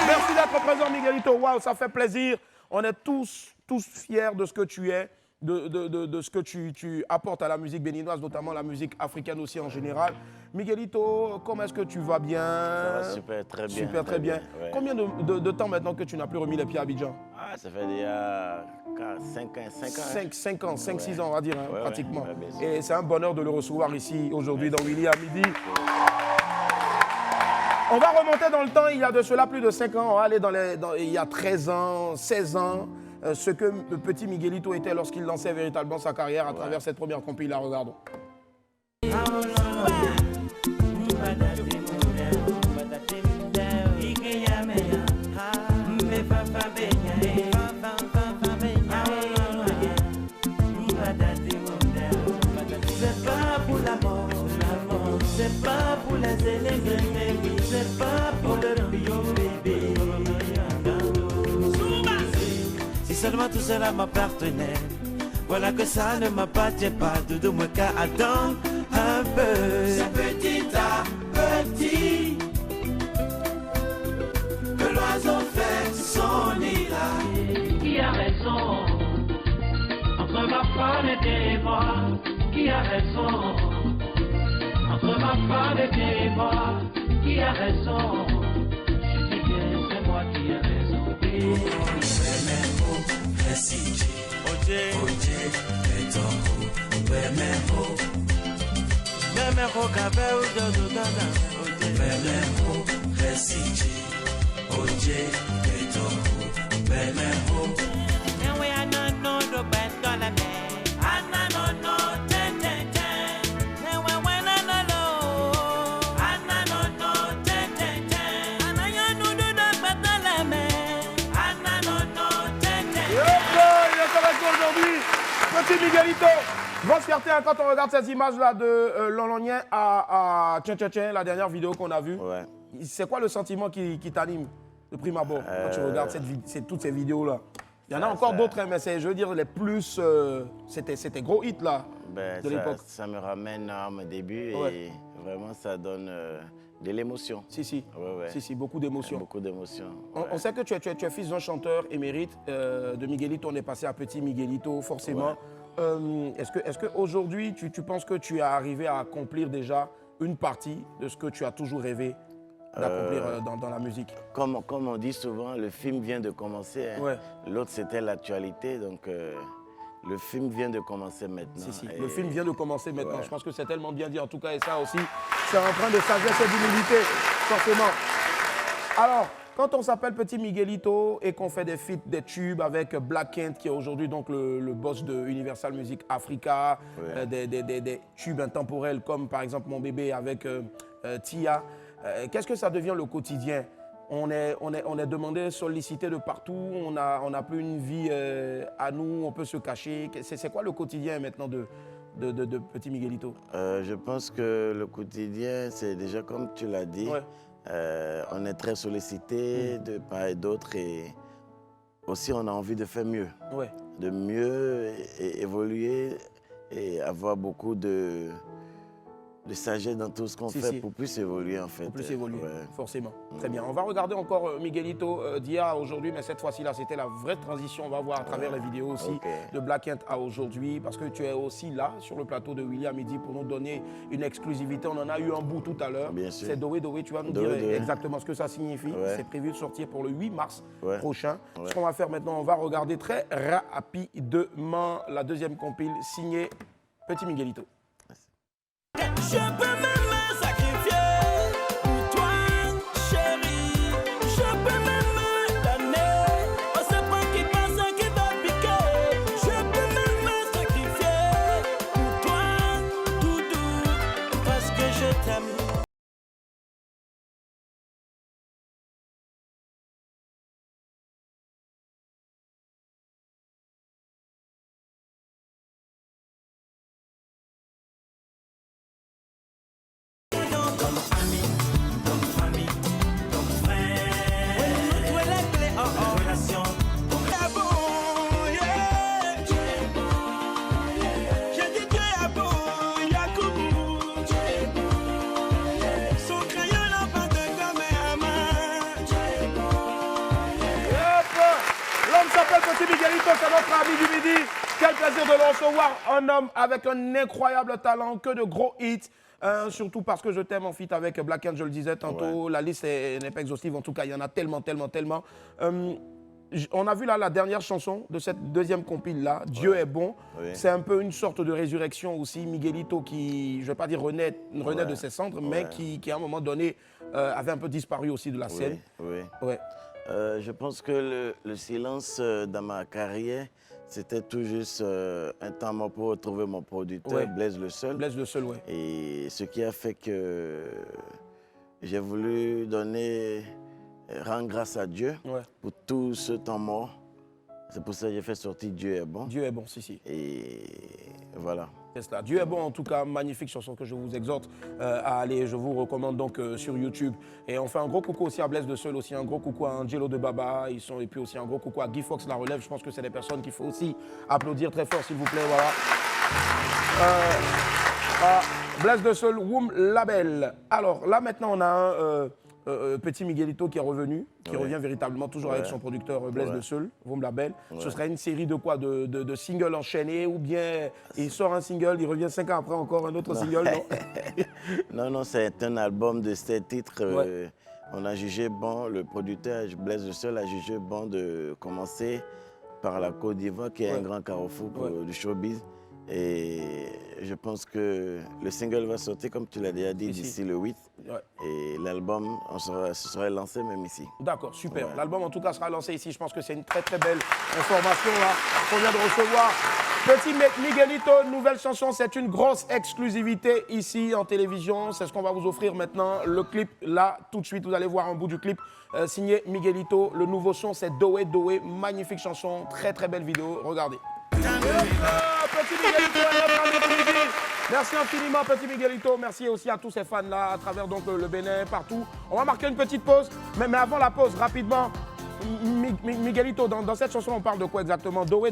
[SPEAKER 2] Merci d'être présent, Miguelito. Waouh, ça fait plaisir. On est tous fiers de ce que tu es, de ce que tu apportes à la musique béninoise, notamment la musique africaine aussi en général. Miguelito, comment est-ce que tu vas bien?
[SPEAKER 15] Ça va super, très bien.
[SPEAKER 2] Super, très bien.
[SPEAKER 15] Ouais.
[SPEAKER 2] Combien de temps maintenant que tu n'as plus remis les pieds à Abidjan?
[SPEAKER 15] Ah, ça fait déjà 5 ans.
[SPEAKER 2] 5 ans, 5-6 ans, on va dire, hein,
[SPEAKER 15] Ouais,
[SPEAKER 2] pratiquement.
[SPEAKER 15] ouais, bien sûr.
[SPEAKER 2] Et c'est un bonheur de le recevoir ici, aujourd'hui, dans Willy à midi. On va remonter dans le temps, il y a de cela plus de 5 ans, on va aller il y a 13 ans, 16 ans, ce que le petit Miguelito était lorsqu'il lançait véritablement sa carrière à travers cette première compil. Regardons.
[SPEAKER 16] C'est pas pour l'amour, c'est pas pour les éléments, c'est pas pour le bio bébé. Si seulement tout cela m'appartenait, voilà que ça ne m'appartient pas. De moi qu'à attendre un peu. C'est petit à petit que l'oiseau fait son nid là. Qui a raison entre ma femme et moi? Qui a raison entre ma femme et moi? Qui a raison? Je dis bien, c'est moi qui ai raison.
[SPEAKER 2] Petit Miguelito, grosse fierté hein, quand on regarde ces images-là de Lolonien à Tien Tien Tien, la dernière vidéo qu'on a vue. Ouais. C'est quoi le sentiment qui t'anime de prime abord quand tu regardes toutes ces vidéos-là? Il y en a encore d'autres, hein, mais c'est, je veux dire, les plus... c'était gros hit là, de l'époque.
[SPEAKER 15] Ça me ramène à mon début et vraiment ça donne de l'émotion.
[SPEAKER 2] Si, beaucoup d'émotions.
[SPEAKER 15] Beaucoup d'émotions.
[SPEAKER 2] On sait que tu es fils d'un chanteur émérite. De Miguelito, on est passé à petit Miguelito, forcément. Est-ce qu'aujourd'hui, tu penses que tu es arrivé à accomplir déjà une partie de ce que tu as toujours rêvé d'accomplir dans la musique?
[SPEAKER 15] Comme on dit souvent, le film vient de commencer. Hein. L'autre, c'était l'actualité. Donc, le film vient de commencer maintenant.
[SPEAKER 2] Le film vient de commencer maintenant. Je pense que c'est tellement bien dit, en tout cas. Et ça aussi, c'est empreint de sagesse et d'humilité, forcément. Alors, quand on s'appelle Petit Miguelito et qu'on fait des feats, des tubes avec Black Kent, qui est aujourd'hui donc le boss de Universal Music Africa, des tubes intemporels comme par exemple Mon Bébé avec Tia, qu'est-ce que ça devient le quotidien? On est demandé, sollicité de partout, on n'a plus une vie à nous, on peut se cacher. C'est quoi le quotidien maintenant de Petit Miguelito?
[SPEAKER 15] Je pense que le quotidien, c'est déjà comme tu l'as dit, on est très sollicité de part et d'autre et aussi on a envie de faire mieux. De mieux évoluer et avoir beaucoup de sagesse dans tout ce qu'on fait pour plus évoluer en fait.
[SPEAKER 2] Pour plus évoluer, forcément. Très bien. On va regarder encore Miguelito d'hier à aujourd'hui, mais cette fois-ci là, c'était la vraie transition. On va voir à travers les vidéos aussi de Black Kent à aujourd'hui, parce que tu es aussi là sur le plateau de Willy à midi pour nous donner une exclusivité. On en a eu un bout tout à l'heure. C'est Doé Doé, tu vas nous dire exactement ce que ça signifie. C'est prévu de sortir pour le 8 mars prochain. Ce qu'on va faire maintenant, on va regarder très rapidement la deuxième compile signée Petit Miguelito.
[SPEAKER 16] Je peux même sacrifier.
[SPEAKER 2] Miguelito, c'est notre ami du midi. Quel plaisir de le recevoir. Un homme avec un incroyable talent, que de gros hits. Surtout parce que je t'aime en feat avec Black Hand, je le disais tantôt. Ouais. La liste n'est pas exhaustive, en tout cas, il y en a tellement. On a vu là la dernière chanson de cette deuxième compile-là, Dieu est bon. Oui. C'est un peu une sorte de résurrection aussi. Miguelito qui, je ne vais pas dire renaît de ses cendres, mais qui à un moment donné avait un peu disparu aussi de la scène.
[SPEAKER 15] Oui. Je pense que le silence dans ma carrière, c'était tout juste un temps mort pour retrouver mon producteur, Blaise Le Seul.
[SPEAKER 2] Blaise Le Seul, oui.
[SPEAKER 15] Et ce qui a fait que j'ai voulu rendre grâce à Dieu pour tout ce temps mort. C'est pour ça que j'ai fait sortir Dieu est bon.
[SPEAKER 2] Dieu est bon, si.
[SPEAKER 15] Et voilà.
[SPEAKER 2] C'est cela. Dieu est bon, en tout cas, magnifique chanson que je vous exhorte à aller. Je vous recommande donc sur YouTube. Et on fait un gros coucou aussi à Blaise De Seul, aussi un gros coucou à Angelo de Baba. Et puis aussi un gros coucou à Guy Fox La Relève. Je pense que c'est des personnes qu'il faut aussi applaudir très fort, s'il vous plaît. Voilà. Blaise De Seul, Womb Label. Alors là, maintenant, on a un petit Miguelito qui est revenu, qui revient véritablement toujours avec son producteur Blaise De Seul, Womb Label. Ce serait une série de quoi, de singles enchaînés, ou bien il sort un single, il revient 5 ans après encore un autre single, non?
[SPEAKER 15] Non, c'est un album de 7 titres. On a jugé bon, le producteur Blaise De Seul a jugé bon de commencer par la Côte d'Ivoire, qui est un grand carrefour pour le showbiz. Et je pense que le single va sortir, comme tu l'as déjà dit, d'ici le 8. Et l'album, se sera lancé même ici.
[SPEAKER 2] D'accord, super. L'album, en tout cas, sera lancé ici. Je pense que c'est une très, très belle information qu'on vient de recevoir. Petit Miguelito, nouvelle chanson. C'est une grosse exclusivité ici en télévision. C'est ce qu'on va vous offrir maintenant. Le clip, là, tout de suite, vous allez voir un bout du clip. Signé Miguelito. Le nouveau son, c'est Doé Doé. Magnifique chanson. Très, très belle vidéo. Regardez. Petit Miguelito, merci infiniment, Petit Miguelito. Merci aussi à tous ces fans-là, à travers donc le Bénin, partout. On va marquer une petite pause, mais avant la pause, rapidement, Miguelito, dans cette chanson, on parle de quoi exactement? Doé,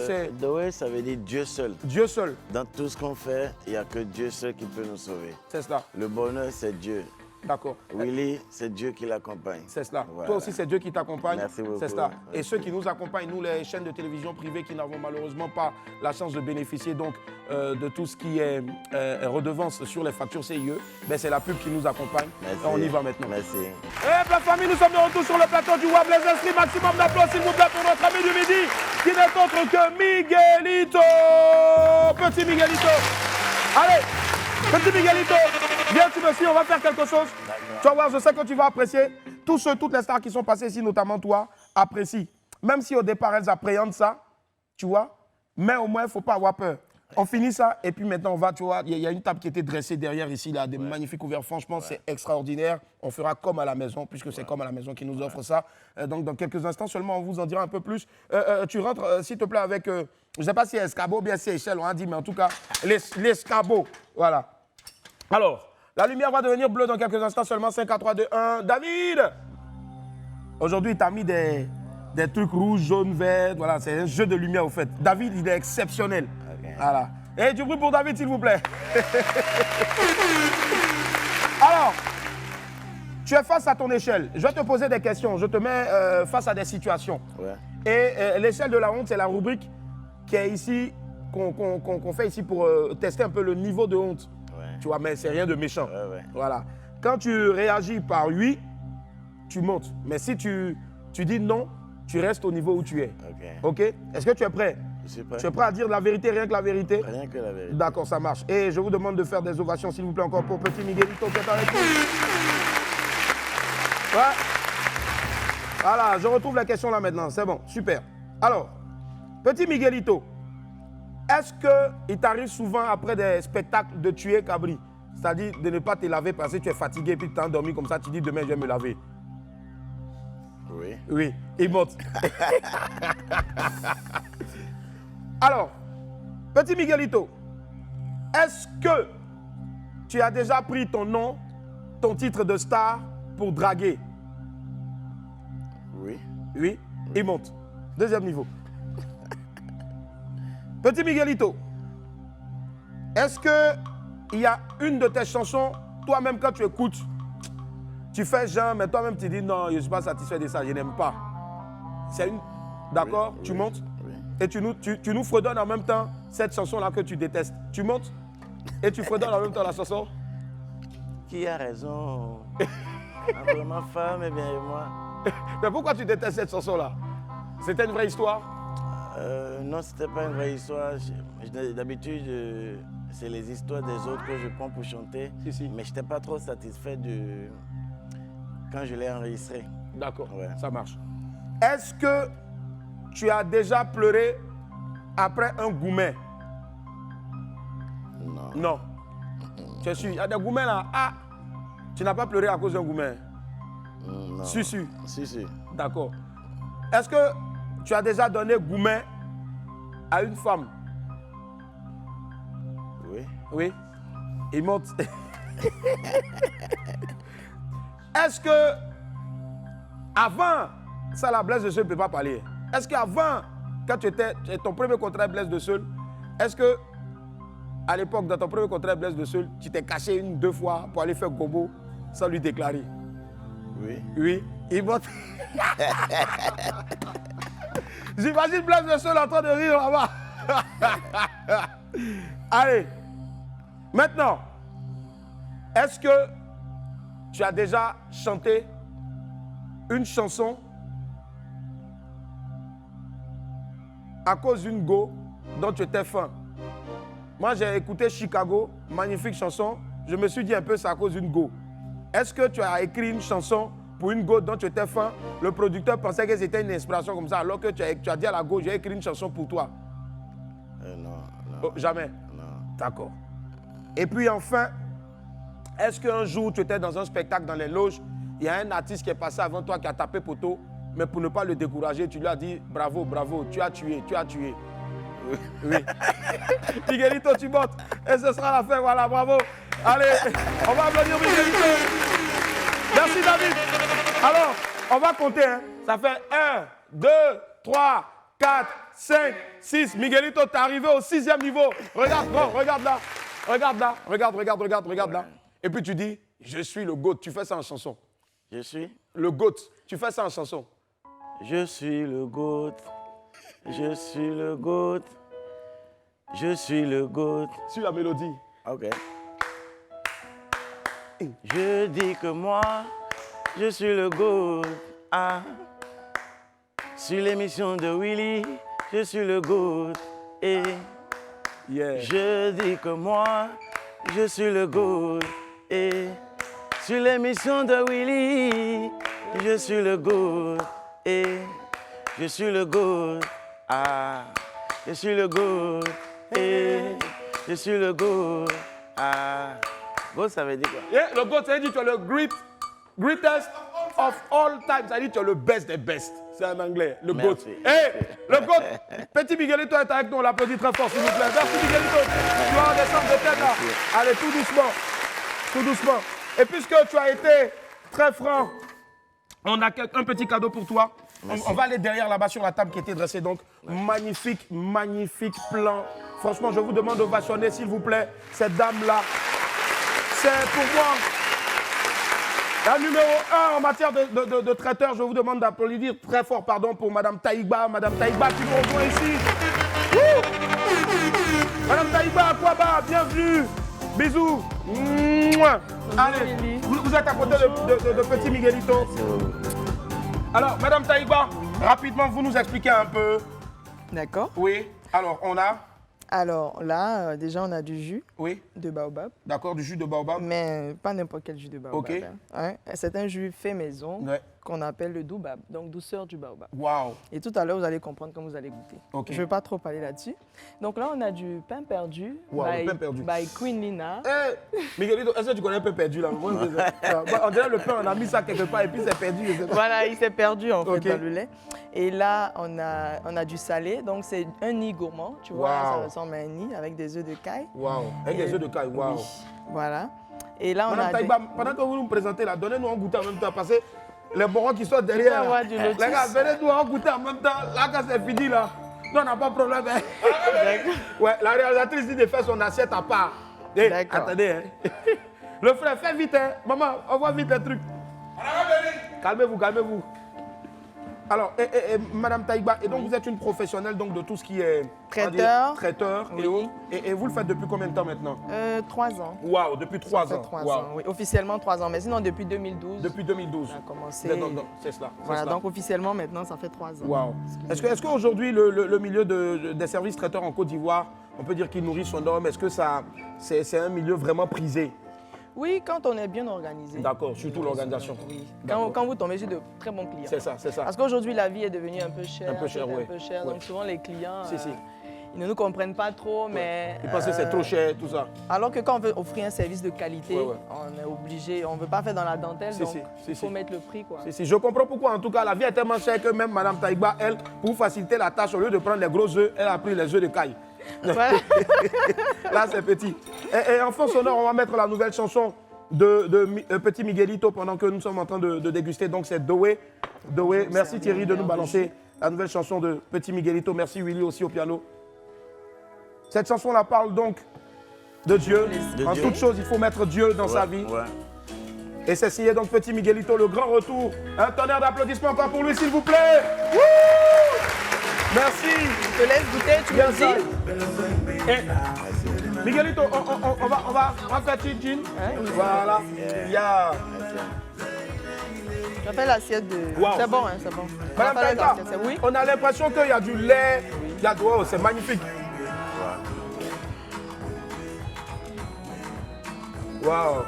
[SPEAKER 2] c'est...
[SPEAKER 15] Doé, ça veut dire Dieu seul.
[SPEAKER 2] Dieu seul.
[SPEAKER 15] Dans tout ce qu'on fait, il n'y a que Dieu seul qui peut nous sauver.
[SPEAKER 2] C'est cela.
[SPEAKER 15] Le bonheur, c'est Dieu.
[SPEAKER 2] D'accord.
[SPEAKER 15] Willy, c'est Dieu qui l'accompagne.
[SPEAKER 2] C'est cela. Voilà. Toi aussi, c'est Dieu qui t'accompagne.
[SPEAKER 15] Merci beaucoup.
[SPEAKER 2] C'est cela. Et ceux qui nous accompagnent, nous, les chaînes de télévision privées qui n'avons malheureusement pas la chance de bénéficier donc, de tout ce qui est redevance sur les factures CIE, ben, c'est la pub qui nous accompagne.
[SPEAKER 15] Merci.
[SPEAKER 2] Et on y va maintenant.
[SPEAKER 15] Merci.
[SPEAKER 2] Et la famille, nous sommes de retour sur le plateau du WAB. Les inscrits, maximum d'applaudissements, s'il vous plaît, pour notre ami du midi, qui n'est autre que Miguelito. Petit Miguelito. Allez, Petit Miguelito. Viens, tu me suis, on va faire quelque chose. Tu vas voir, je sais que tu vas apprécier. Toutes les stars qui sont passées ici, notamment toi, apprécient. Même si au départ, elles appréhendent ça, tu vois. Mais au moins, il ne faut pas avoir peur. On finit ça et puis maintenant, on va, tu vois, il y a une table qui était dressée derrière ici, là, des magnifiques couverts. Franchement, c'est extraordinaire. On fera comme à la maison, puisque c'est comme à la maison qui nous offre ça. Donc, dans quelques instants seulement, on vous en dira un peu plus. Tu rentres, s'il te plaît, avec, je ne sais pas si c'est escabeau ou bien si c'est échelle, on a dit, mais en tout cas, l'escabeau. Voilà. Alors, la lumière va devenir bleue dans quelques instants seulement. 5, 4, 3, 2, 1. David! Aujourd'hui, tu as mis des trucs rouges, jaunes, verts. Voilà, c'est un jeu de lumière, au fait. David, il est exceptionnel. Okay. Voilà. Et du bruit pour David, s'il vous plaît. Alors, tu es face à ton échelle. Je vais te poser des questions. Je te mets face à des situations.
[SPEAKER 15] Ouais.
[SPEAKER 2] Et l'échelle de la honte, c'est la rubrique qui est ici, qu'on fait ici pour tester un peu le niveau de honte. Tu vois, mais c'est rien de méchant. Voilà. Quand tu réagis par oui, tu montes. Mais si tu dis non, tu restes au niveau où tu es. OK? Est-ce que tu es prêt?
[SPEAKER 15] Je suis prêt.
[SPEAKER 2] Tu es prêt à dire la vérité, rien que la vérité?
[SPEAKER 15] Rien que la vérité.
[SPEAKER 2] D'accord, ça marche. Et je vous demande de faire des ovations, s'il vous plaît, encore pour Petit Miguelito qui est avec nous. Ouais. Voilà, je retrouve la question là maintenant. C'est bon, super. Alors, Petit Miguelito, est-ce qu'il t'arrive souvent après des spectacles de tuer Cabri? C'est-à-dire de ne pas te laver parce que tu es fatigué puis tu t'es endormi comme ça, tu dis demain je vais me laver.
[SPEAKER 15] Oui.
[SPEAKER 2] Oui, il monte. Alors, Petit Miguelito, est-ce que tu as déjà pris ton nom, ton titre de star pour draguer?
[SPEAKER 15] Oui.
[SPEAKER 2] Oui, il monte. Deuxième niveau. Petit Miguelito, est-ce qu'il y a une de tes chansons, toi-même quand tu écoutes, tu fais genre, mais toi-même tu dis non, je ne suis pas satisfait de ça, je n'aime pas. C'est une... D'accord?
[SPEAKER 15] Oui,
[SPEAKER 2] tu montes?
[SPEAKER 15] Oui.
[SPEAKER 2] et tu nous fredonnes en même temps cette chanson-là que tu détestes. Tu montes et tu fredonnes en même temps la chanson.
[SPEAKER 15] Qui a raison? Entre ma femme et bien et moi.
[SPEAKER 2] Mais pourquoi tu détestes cette chanson-là? C'était une vraie histoire?
[SPEAKER 15] Non, c'était pas une vraie histoire. D'habitude, c'est les histoires des autres que je prends pour chanter. Mais je n'étais pas trop satisfait de quand je l'ai enregistré.
[SPEAKER 2] D'accord, ça marche. Est-ce que tu as déjà pleuré après un gourmet?
[SPEAKER 15] Non.
[SPEAKER 2] Non. Tu es sûr? Il y a des gourmets là. Ah, tu n'as pas pleuré à cause d'un gourmet?
[SPEAKER 15] Non.
[SPEAKER 2] Si.
[SPEAKER 15] Si.
[SPEAKER 2] D'accord. Est-ce que tu as déjà donné gourmet à une femme?
[SPEAKER 15] Oui.
[SPEAKER 2] Oui. Il monte. Est-ce que avant, ça la Blaise de Seul ne peut pas parler. Est-ce qu'avant, quand tu étais ton premier contrat Blaise de Seul, est-ce que à l'époque, dans ton premier contrat Blaise de Seul, tu t'es caché 1 ou 2 fois pour aller faire gobo sans lui déclarer?
[SPEAKER 15] Oui.
[SPEAKER 2] Oui. Il monte. J'imagine Blaise de Seul en train de rire là-bas. Allez. Maintenant, est-ce que tu as déjà chanté une chanson à cause d'une go dont tu étais fan? Moi, j'ai écouté Chicago, magnifique chanson. Je me suis dit un peu, c'est à cause d'une go. Est-ce que tu as écrit une chanson pour une go dont tu étais fan? Le producteur pensait que c'était une inspiration comme ça, alors que tu as dit à la go, j'ai écrit une chanson pour toi.
[SPEAKER 15] Non.
[SPEAKER 2] Oh, jamais?
[SPEAKER 15] Non.
[SPEAKER 2] D'accord. Et puis enfin, est-ce qu'un jour tu étais dans un spectacle dans les loges, il y a un artiste qui est passé avant toi qui a tapé poteau, mais pour ne pas le décourager, tu lui as dit bravo, tu as tué. Oui. Miguelito, tu montes. Et ce sera la fin, voilà, bravo. Allez, on va applaudir Miguelito. Merci David. Alors, on va compter. Hein. Ça fait 1, 2, 3, 4, 5, 6. Miguelito, t'es arrivé au 6e niveau. Regarde, non, regarde là. Regarde là. Et puis tu dis, je suis le GOAT. Tu fais ça en chanson.
[SPEAKER 15] Je suis
[SPEAKER 2] le GOAT. Tu fais ça en chanson.
[SPEAKER 15] Je suis le GOAT. Je suis le GOAT. Je suis le GOAT.
[SPEAKER 2] Sur la mélodie.
[SPEAKER 15] Ok. Je dis que moi, je suis le GOAT. Ah. Sur l'émission de Willy, je suis le GOAT. Et je dis que moi, je suis le GOAT. Et sur l'émission de Willy, je suis le GOAT. Et je suis le GOAT. Ah. Je suis le GOAT. Et je suis le GOAT. Ah. GOAT, ça veut dire quoi?
[SPEAKER 2] Le GOAT, ça veut dire que tu es le greatest of all time. Ça veut dire que tu es le best des best. C'est en anglais, le GOAT. Le GOAT, petit Miguelito est avec nous, on l'applaudit très fort, s'il vous plaît. Merci Miguelito. Tu vas redescendre de tête là. Allez, tout doucement. Et puisque tu as été très franc, on a un petit cadeau pour toi. On va aller derrière là-bas sur la table qui était dressée. Donc, magnifique plan. Franchement, je vous demande d'ovationner, s'il vous plaît, cette dame-là. C'est pour moi la numéro 1 en matière de traiteur. Je vous demande d'applaudir très fort, pour Madame Taïba. Madame Taïba qui nous rejoint ici. Madame Taïba Akwaba, bienvenue. Bisous. Mouah. Allez, vous êtes à côté de petit Miguelito. Alors, Madame Taïba, rapidement, vous nous expliquez un peu.
[SPEAKER 17] D'accord.
[SPEAKER 2] Oui. Alors, on a...
[SPEAKER 17] Alors là, déjà, on a du jus de baobab.
[SPEAKER 2] D'accord, du jus de baobab.
[SPEAKER 17] Mais pas n'importe quel jus de baobab.
[SPEAKER 2] Ok.
[SPEAKER 17] Hein. C'est un jus fait maison qu'on appelle le doubab, donc douceur du baobab.
[SPEAKER 2] Waouh.
[SPEAKER 17] Et tout à l'heure, vous allez comprendre quand vous allez goûter.
[SPEAKER 2] Okay.
[SPEAKER 17] Je ne vais pas trop parler là-dessus. Donc là, on a du pain perdu, by Queen Lina.
[SPEAKER 2] Miguelito, est-ce que tu connais le pain perdu là? On dirait le pain, on a mis ça quelque part et puis c'est perdu.
[SPEAKER 17] Voilà, il s'est perdu en fait dans le lait. Et là, on a du salé, donc c'est un nid gourmand, tu vois, ça ressemble à un nid avec des œufs de caille.
[SPEAKER 2] Waouh, avec des œufs de caille, waouh.
[SPEAKER 17] Oui. Voilà. Et là,
[SPEAKER 2] Madame Taïba, pendant que vous nous présentez là, donnez-nous un goûter en même temps, parce que les borons qui sont derrière, là, les gars, venez-nous un goûter en même temps. Là, quand c'est fini, là, nous, on n'a pas de problème. Ouais, la réalisatrice dit de faire son assiette à part. Attendez, hein. Le frère, fais vite, hein. Maman, on voit vite les trucs. Calmez-vous. Alors, Madame Taïba, et donc vous êtes une professionnelle donc, de tout ce qui est
[SPEAKER 17] traiteur,
[SPEAKER 2] et autres. Et vous le faites depuis combien de temps maintenant?
[SPEAKER 17] 3 ans.
[SPEAKER 2] Waouh, depuis 3 ans.
[SPEAKER 17] 3 ans, oui. Officiellement 3 ans, mais sinon depuis 2012.
[SPEAKER 2] Depuis 2012.
[SPEAKER 17] On a commencé.
[SPEAKER 2] C'est cela.
[SPEAKER 17] Voilà, donc officiellement maintenant, ça fait 3 ans.
[SPEAKER 2] Waouh. Est-ce qu'aujourd'hui, le milieu des services traiteurs en Côte d'Ivoire, on peut dire qu'il nourrit son homme? Est-ce que c'est un milieu vraiment prisé?
[SPEAKER 17] Oui, quand on est bien organisé.
[SPEAKER 2] D'accord, surtout l'organisation.
[SPEAKER 17] Oui. Quand vous tombez sur de très bons clients.
[SPEAKER 2] C'est ça, c'est ça.
[SPEAKER 17] Parce qu'aujourd'hui, la vie est devenue un peu chère.
[SPEAKER 2] Un peu cher, oui.
[SPEAKER 17] Donc souvent, les clients,
[SPEAKER 2] Si.
[SPEAKER 17] ils ne nous comprennent pas trop, mais...
[SPEAKER 2] Ils pensent que c'est trop cher, tout ça.
[SPEAKER 17] Alors que quand on veut offrir un service de qualité, on est obligé, on ne veut pas faire dans la dentelle, donc il faut mettre le prix, quoi.
[SPEAKER 2] Je comprends pourquoi. En tout cas, la vie est tellement chère que même Mme Taïba, elle, pour faciliter la tâche, au lieu de prendre les gros œufs, elle a pris les œufs de caille.
[SPEAKER 17] Voilà.
[SPEAKER 2] Là, c'est petit. Et en fond sonore, on va mettre la nouvelle chanson de Petit Miguelito pendant que nous sommes en train de déguster. Donc, c'est Doé. Merci Thierry de nous balancer la nouvelle chanson de Petit Miguelito. Merci Willy aussi au piano. Cette chanson-là parle donc de Dieu. En toute chose, il faut mettre Dieu dans sa vie. Et c'est signé donc Petit Miguelito, le grand retour. Un tonnerre d'applaudissements encore pour lui, s'il vous plaît. Wouh! Merci.
[SPEAKER 17] Je te laisse goûter, tu me dis.
[SPEAKER 2] Miguelito, on va faire chin-chin. Voilà. Yeah.
[SPEAKER 17] Je fais l'assiette de...
[SPEAKER 2] Wow.
[SPEAKER 17] C'est bon, hein, c'est bon.
[SPEAKER 2] Madame Taïba,
[SPEAKER 17] oui.
[SPEAKER 2] on a l'impression qu'il y a du lait. Il y a de... Oh, c'est magnifique. Wow.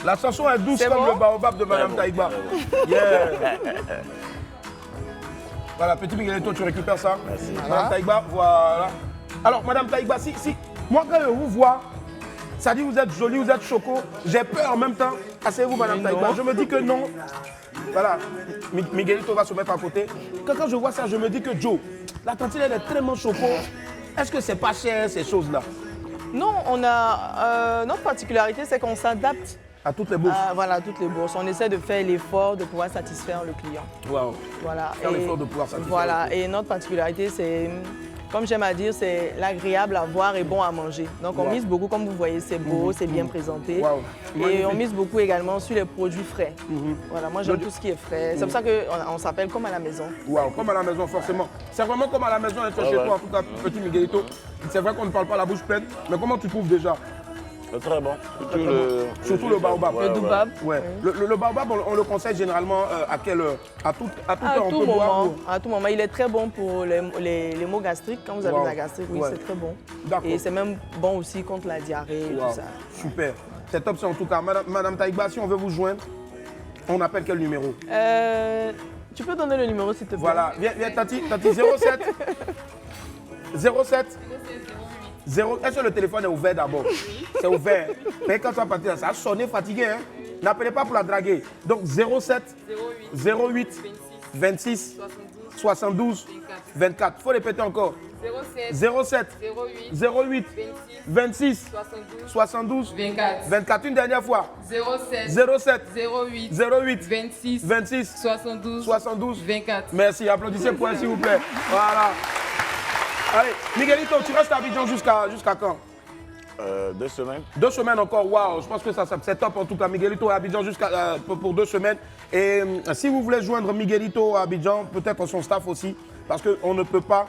[SPEAKER 2] La chanson est douce comme le baobab de Madame Taïba. Yeah. Voilà, Petit Miguelito, tu récupères ça. Merci. Madame Taïba, voilà. Alors, Madame Taïba, si moi quand je vous vois, ça dit vous êtes jolie, vous êtes choco, j'ai peur en même temps. Asseyez-vous, Madame Taïba. Je me dis que non. Voilà, Miguelito va se mettre à côté. Quand je vois ça, je me dis que Joe, la tantine, elle est tellement choco. Est-ce que c'est pas cher, ces choses-là?
[SPEAKER 17] Non, on a... notre particularité, c'est qu'on s'adapte
[SPEAKER 2] à toutes les bourses.
[SPEAKER 17] Voilà, à toutes les bourses. On essaie de faire l'effort de pouvoir satisfaire le client.
[SPEAKER 2] Wow.
[SPEAKER 17] Voilà.
[SPEAKER 2] Faire l'effort de pouvoir satisfaire.
[SPEAKER 17] Voilà. Et notre particularité, c'est, comme j'aime à dire, c'est l'agréable à voir et bon à manger. Donc on mise beaucoup, comme vous voyez, c'est beau, c'est bien présenté. Et on mise beaucoup également sur les produits frais. Voilà, moi j'aime tout ce qui est frais. C'est pour ça qu'on s'appelle comme à la maison.
[SPEAKER 2] Wow, comme à la maison, forcément. C'est vraiment comme à la maison, être chez toi, en tout cas, Petit Miguelito. C'est vrai qu'on ne parle pas la bouche pleine, mais comment tu trouves déjà?
[SPEAKER 15] Très bon.
[SPEAKER 2] Surtout le baobab.
[SPEAKER 17] Le doubab.
[SPEAKER 2] Ouais. Le baobab, on le conseille généralement à quelle heure? À tout heure, on peut boire.
[SPEAKER 17] À tout moment. Il est très bon pour les maux gastriques. Quand vous avez de la gastrique, oui, c'est très bon. Et c'est même bon aussi contre la diarrhée et tout ça.
[SPEAKER 2] Super. C'est top, c'est en tout cas. Madame Taïba, si on veut vous joindre, on appelle quel numéro?
[SPEAKER 17] Tu peux donner le numéro s'il te plaît.
[SPEAKER 2] Voilà. Viens, Tati, 07. 07. Est-ce que le téléphone est ouvert d'abord? C'est ouvert. Mais quand tu vas partir, ça a sonné fatigué. Hein? N'appelez pas pour la draguer. Donc 07 08 26 72 24. Il faut répéter encore. 07 08 26 72 24. Une dernière fois. 07 08 26 72 24. Merci. Applaudissez pour elle, s'il vous plaît. Voilà. Allez, Miguelito, tu restes à Abidjan jusqu'à quand?
[SPEAKER 15] 2 semaines.
[SPEAKER 2] 2 semaines encore, waouh, je pense que c'est top en tout cas. Miguelito à Abidjan pour 2 semaines. Et si vous voulez joindre Miguelito à Abidjan, peut-être son staff aussi, parce qu'on ne peut pas,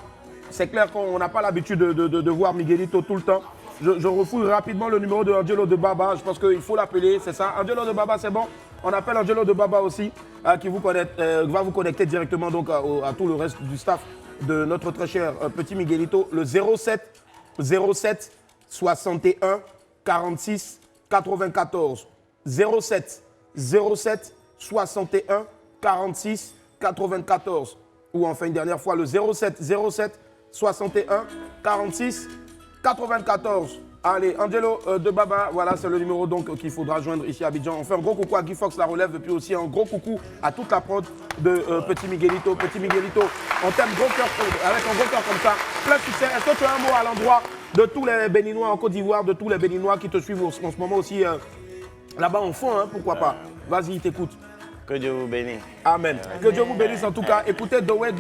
[SPEAKER 2] c'est clair qu'on n'a pas l'habitude de voir Miguelito tout le temps. Je refouille rapidement le numéro de Angelo de Baba, je pense qu'il faut l'appeler, c'est ça. Angelo de Baba, c'est bon? On appelle Angelo de Baba aussi, qui va vous connecter directement donc, à tout le reste du staff de notre très cher Petit Miguelito, le 07 61 46 94. 07 61 46 94. Ou enfin une dernière fois le 07 61 46 94. Allez, Angelo de Baba, voilà, c'est le numéro donc qu'il faudra joindre ici à Abidjan. On fait un gros coucou à Guy Fox, la relève, et puis aussi un gros coucou à toute la prod de Petit Miguelito. Petit Miguelito, on t'aime gros cœur, avec un gros cœur comme ça. Plein de succès. Est-ce que tu as un mot à l'endroit de tous les Béninois en Côte d'Ivoire, de tous les Béninois qui te suivent en ce moment aussi là-bas en fond, hein, pourquoi pas? Vas-y, t'écoute.
[SPEAKER 15] Que Dieu vous bénisse.
[SPEAKER 2] Amen. Amen. Que Dieu vous bénisse en tout cas. Écoutez Doé,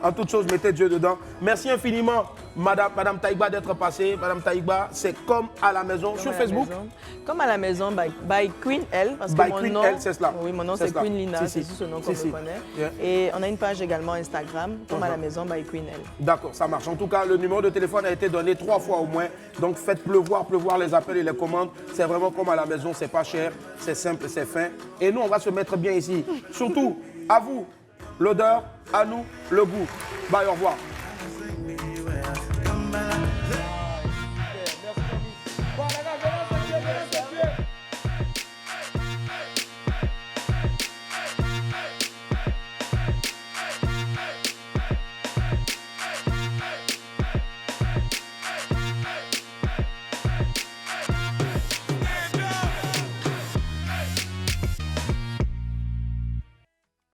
[SPEAKER 2] en toute chose, mettez Dieu dedans. Merci infiniment Madame Taïgba d'être passée. Madame Taïgba, c'est comme à la maison
[SPEAKER 17] Comme
[SPEAKER 2] sur
[SPEAKER 17] à la
[SPEAKER 2] Facebook.
[SPEAKER 17] maison. Comme à la maison, by Queen L. Parce que
[SPEAKER 2] By
[SPEAKER 17] mon
[SPEAKER 2] Queen
[SPEAKER 17] nom,
[SPEAKER 2] L, c'est cela.
[SPEAKER 17] Oui, mon nom c'est Queen Lina, c'est ce nom qu'on me connaît.
[SPEAKER 2] Yeah.
[SPEAKER 17] Et on a une page également Instagram, comme à la maison, by Queen L.
[SPEAKER 2] D'accord, ça marche. En tout cas, le numéro de téléphone a été donné 3 fois au moins. Donc faites pleuvoir les appels et les commandes. C'est vraiment comme à la maison, c'est pas cher, c'est simple, c'est fin. Et nous, on va se mettre bien ici. Surtout, à vous, l'odeur, à nous, le goût. Bye, au revoir.